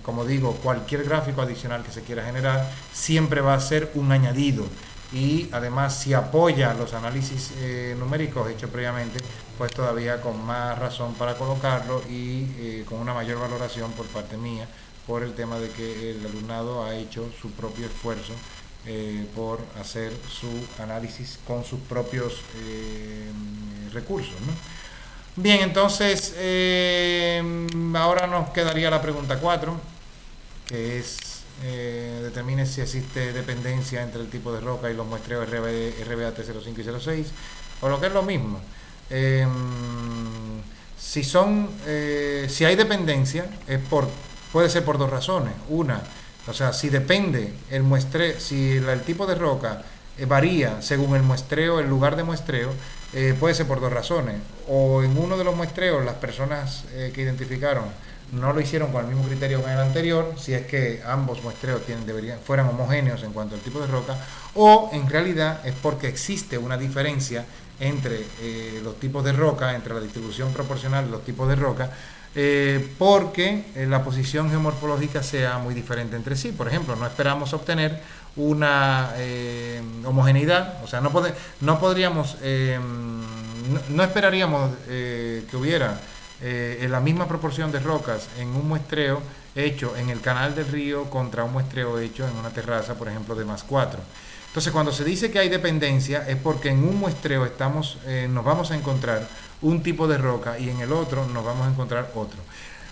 Como digo, cualquier gráfico adicional que se quiera generar siempre va a ser un añadido y además si apoya los análisis numéricos hechos previamente, pues todavía con más razón para colocarlo y con una mayor valoración por parte mía, por el tema de que el alumnado ha hecho su propio esfuerzo por hacer su análisis con sus propios recursos, ¿no? Bien, entonces ahora nos quedaría la pregunta 4, que es determine si existe dependencia entre el tipo de roca y los muestreos RBAT05 y 06, o lo que es lo mismo. Si hay dependencia, puede ser por dos razones. Una, o sea, si depende el muestreo, si el tipo de roca varía según el muestreo, el lugar de muestreo, puede ser por dos razones. O en uno de los muestreos las personas que identificaron no lo hicieron con el mismo criterio que en el anterior, si es que ambos muestreos fueran homogéneos en cuanto al tipo de roca, o en realidad es porque existe una diferencia entre los tipos de roca, entre la distribución proporcional de los tipos de roca, porque la posición geomorfológica sea muy diferente entre sí. Por ejemplo, no esperamos obtener una homogeneidad, o sea, no podríamos, no esperaríamos que hubiera la misma proporción de rocas en un muestreo hecho en el canal del río contra un muestreo hecho en una terraza, por ejemplo, de +4. Entonces, cuando se dice que hay dependencia, es porque en un muestreo nos vamos a encontrar un tipo de roca y en el otro nos vamos a encontrar otro.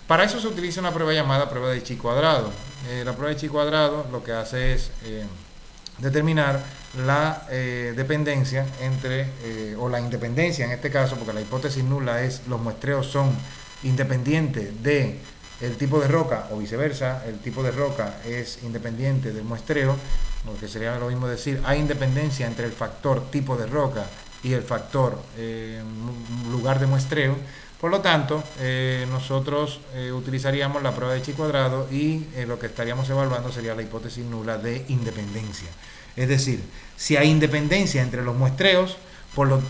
Para eso se utiliza una prueba llamada prueba de chi cuadrado. La prueba de chi cuadrado lo que hace es determinar la dependencia entre, o la independencia en este caso, porque la hipótesis nula es los muestreos son independientes de el tipo de roca o viceversa, el tipo de roca es independiente del muestreo, porque sería lo mismo decir, hay independencia entre el factor tipo de roca y el factor lugar de muestreo. Por lo tanto, nosotros utilizaríamos la prueba de chi cuadrado y lo que estaríamos evaluando sería la hipótesis nula de independencia. Es decir, si hay independencia entre los muestreos,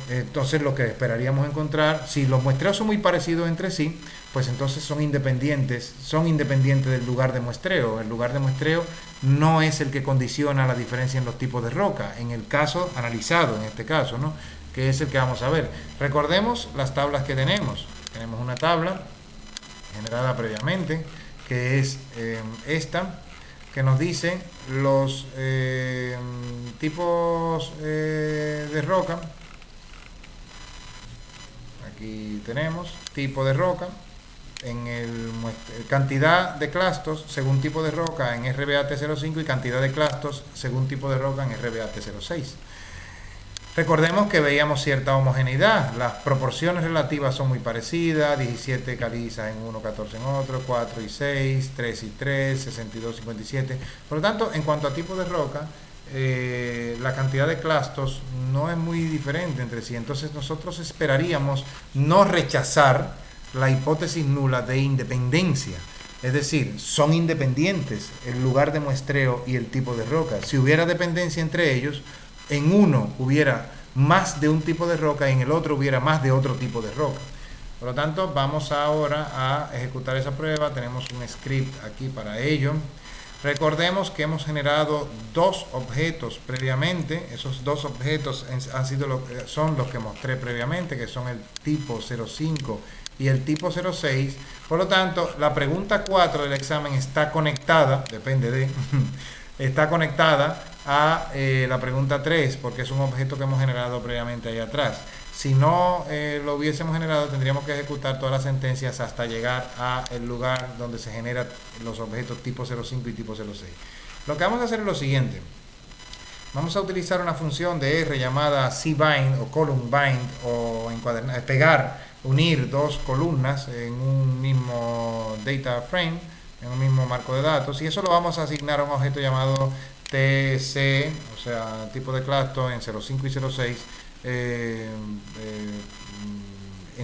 entonces lo que esperaríamos encontrar, si los muestreos son muy parecidos entre sí, pues entonces son independientes del lugar de muestreo. El lugar de muestreo no es el que condiciona la diferencia en los tipos de roca, en el caso analizado, en este caso, ¿no? Que es el que vamos a ver. Recordemos las tablas que tenemos. Tenemos una tabla generada previamente, que es esta, que nos dice los tipos de roca. Aquí tenemos tipo de roca, en cantidad de clastos según tipo de roca en RBAT05 y cantidad de clastos según tipo de roca en RBAT06. Recordemos que veíamos cierta homogeneidad, las proporciones relativas son muy parecidas, 17 calizas en uno, 14 en otro, 4 y 6, 3 y 3, 62, 57. Por lo tanto, en cuanto a tipo de roca, la cantidad de clastos no es muy diferente entre sí. Entonces nosotros esperaríamos no rechazar la hipótesis nula de independencia. Es decir, son independientes el lugar de muestreo y el tipo de roca. Si hubiera dependencia entre ellos, en uno hubiera más de un tipo de roca y en el otro hubiera más de otro tipo de roca. Por lo tanto, vamos ahora a ejecutar esa prueba. Tenemos un script aquí para ello. Recordemos que hemos generado dos objetos previamente. Esos dos objetos son los que mostré previamente, que son el tipo 05 y el tipo 06. Por lo tanto, la pregunta 4 del examen está conectada, está conectada a la pregunta 3, porque es un objeto que hemos generado previamente ahí atrás. Si no lo hubiésemos generado, tendríamos que ejecutar todas las sentencias hasta llegar al lugar donde se generan los objetos tipo 05 y tipo 06. Lo que vamos a hacer es lo siguiente. Vamos a utilizar una función de R llamada cbind o column bind, o pegar, unir dos columnas en un mismo data frame, en un mismo marco de datos, y eso lo vamos a asignar a un objeto llamado TC, o sea, tipo de cluster en 05 y 06, en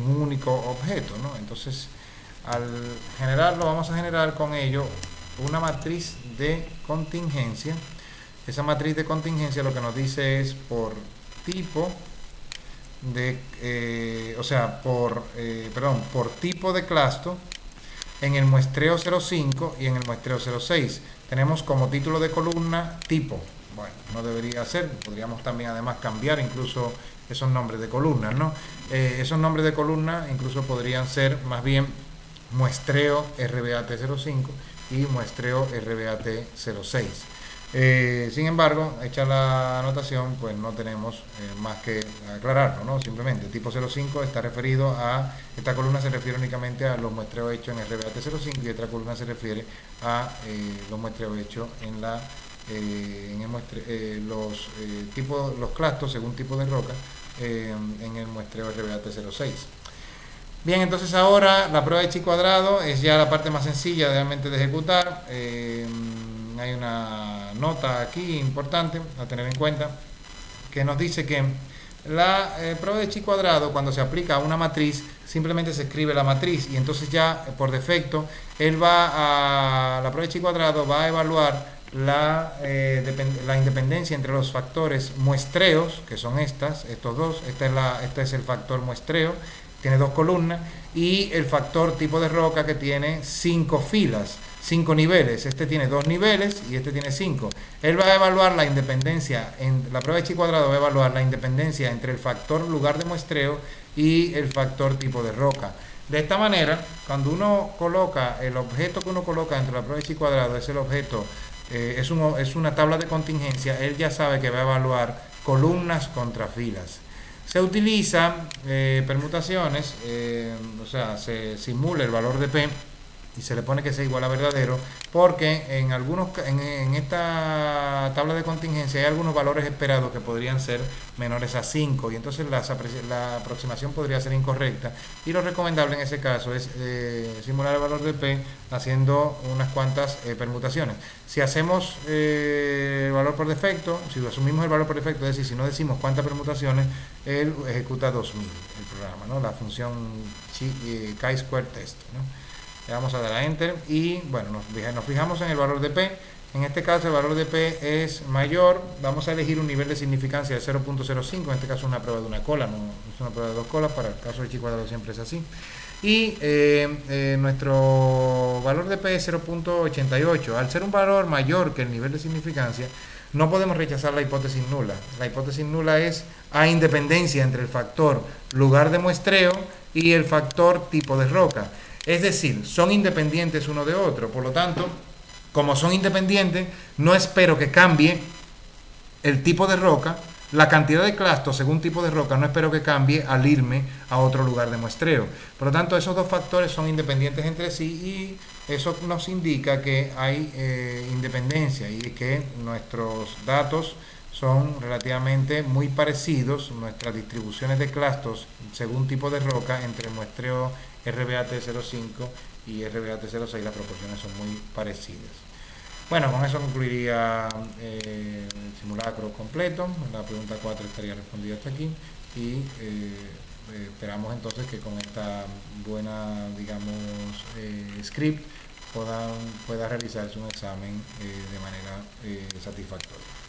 un único objeto, ¿no? Entonces, al generarlo, vamos a generar con ello una matriz de contingencia. Esa matriz de contingencia lo que nos dice es por tipo de, por tipo de cluster en el muestreo 05 y en el muestreo 06. Tenemos como título de columna tipo. Bueno, no debería ser, podríamos también además cambiar incluso esos nombres de columnas, ¿no? Esos nombres de columna incluso podrían ser más bien muestreo RBAT05 y muestreo RBAT06. Sin embargo, hecha la anotación, pues no tenemos más que aclararlo, ¿no? Simplemente tipo 05 está referido a, esta columna se refiere únicamente a los muestreos hechos en RBAT05 y esta columna se refiere a los muestreos hechos en los clastos según tipo de roca en el muestreo RBAT06. Bien, entonces ahora la prueba de chi cuadrado es ya la parte más sencilla realmente de ejecutar. Hay una nota aquí importante a tener en cuenta que nos dice que la prueba de chi cuadrado, cuando se aplica a una matriz, simplemente se escribe la matriz y entonces ya por defecto la prueba de chi cuadrado va a evaluar la independencia entre los factores muestreos, que son estos dos. Este es el factor muestreo tiene 2 columnas, y el factor tipo de roca, que tiene 5 filas, 5 niveles. Este tiene 2 niveles y este tiene 5. Él va a evaluar la independencia, en la prueba de chi cuadrado va a evaluar la independencia entre el factor lugar de muestreo y el factor tipo de roca. De esta manera, cuando uno coloca el objeto que uno coloca dentro de la prueba de chi cuadrado, es el objeto, es una tabla de contingencia, él ya sabe que va a evaluar columnas contra filas. Se utilizan permutaciones, o sea, se simula el valor de P y se le pone que sea igual a verdadero, porque en esta tabla de contingencia hay algunos valores esperados que podrían ser menores a 5, y entonces la aproximación podría ser incorrecta, y lo recomendable en ese caso es simular el valor de P haciendo unas cuantas permutaciones. Si hacemos el valor por defecto, si asumimos el valor por defecto, es decir, si no decimos cuántas permutaciones, él ejecuta 2000 el programa, ¿no? La función chi-square test, ¿no? Le vamos a dar a Enter y bueno, nos fijamos en el valor de P. En este caso el valor de P es mayor. Vamos a elegir un nivel de significancia de 0.05. En este caso es una prueba de una cola, no es una prueba de 2 colas. Para el caso del chi cuadrado siempre es así. Y nuestro valor de P es 0.88. Al ser un valor mayor que el nivel de significancia, no podemos rechazar la hipótesis nula. La hipótesis nula es: hay independencia entre el factor lugar de muestreo y el factor tipo de roca. Es decir, son independientes uno de otro. Por lo tanto, como son independientes, no espero que cambie el tipo de roca, la cantidad de clastos según tipo de roca, no espero que cambie al irme a otro lugar de muestreo. Por lo tanto, esos dos factores son independientes entre sí, y eso nos indica que hay independencia y que nuestros datos son relativamente muy parecidos, nuestras distribuciones de clastos según tipo de roca entre muestreo RBAT05 y RBAT06, las proporciones son muy parecidas. Bueno, con eso concluiría el simulacro completo. La pregunta 4 estaría respondida hasta aquí, y esperamos entonces que con esta buena, digamos, script pueda realizarse un examen de manera satisfactoria.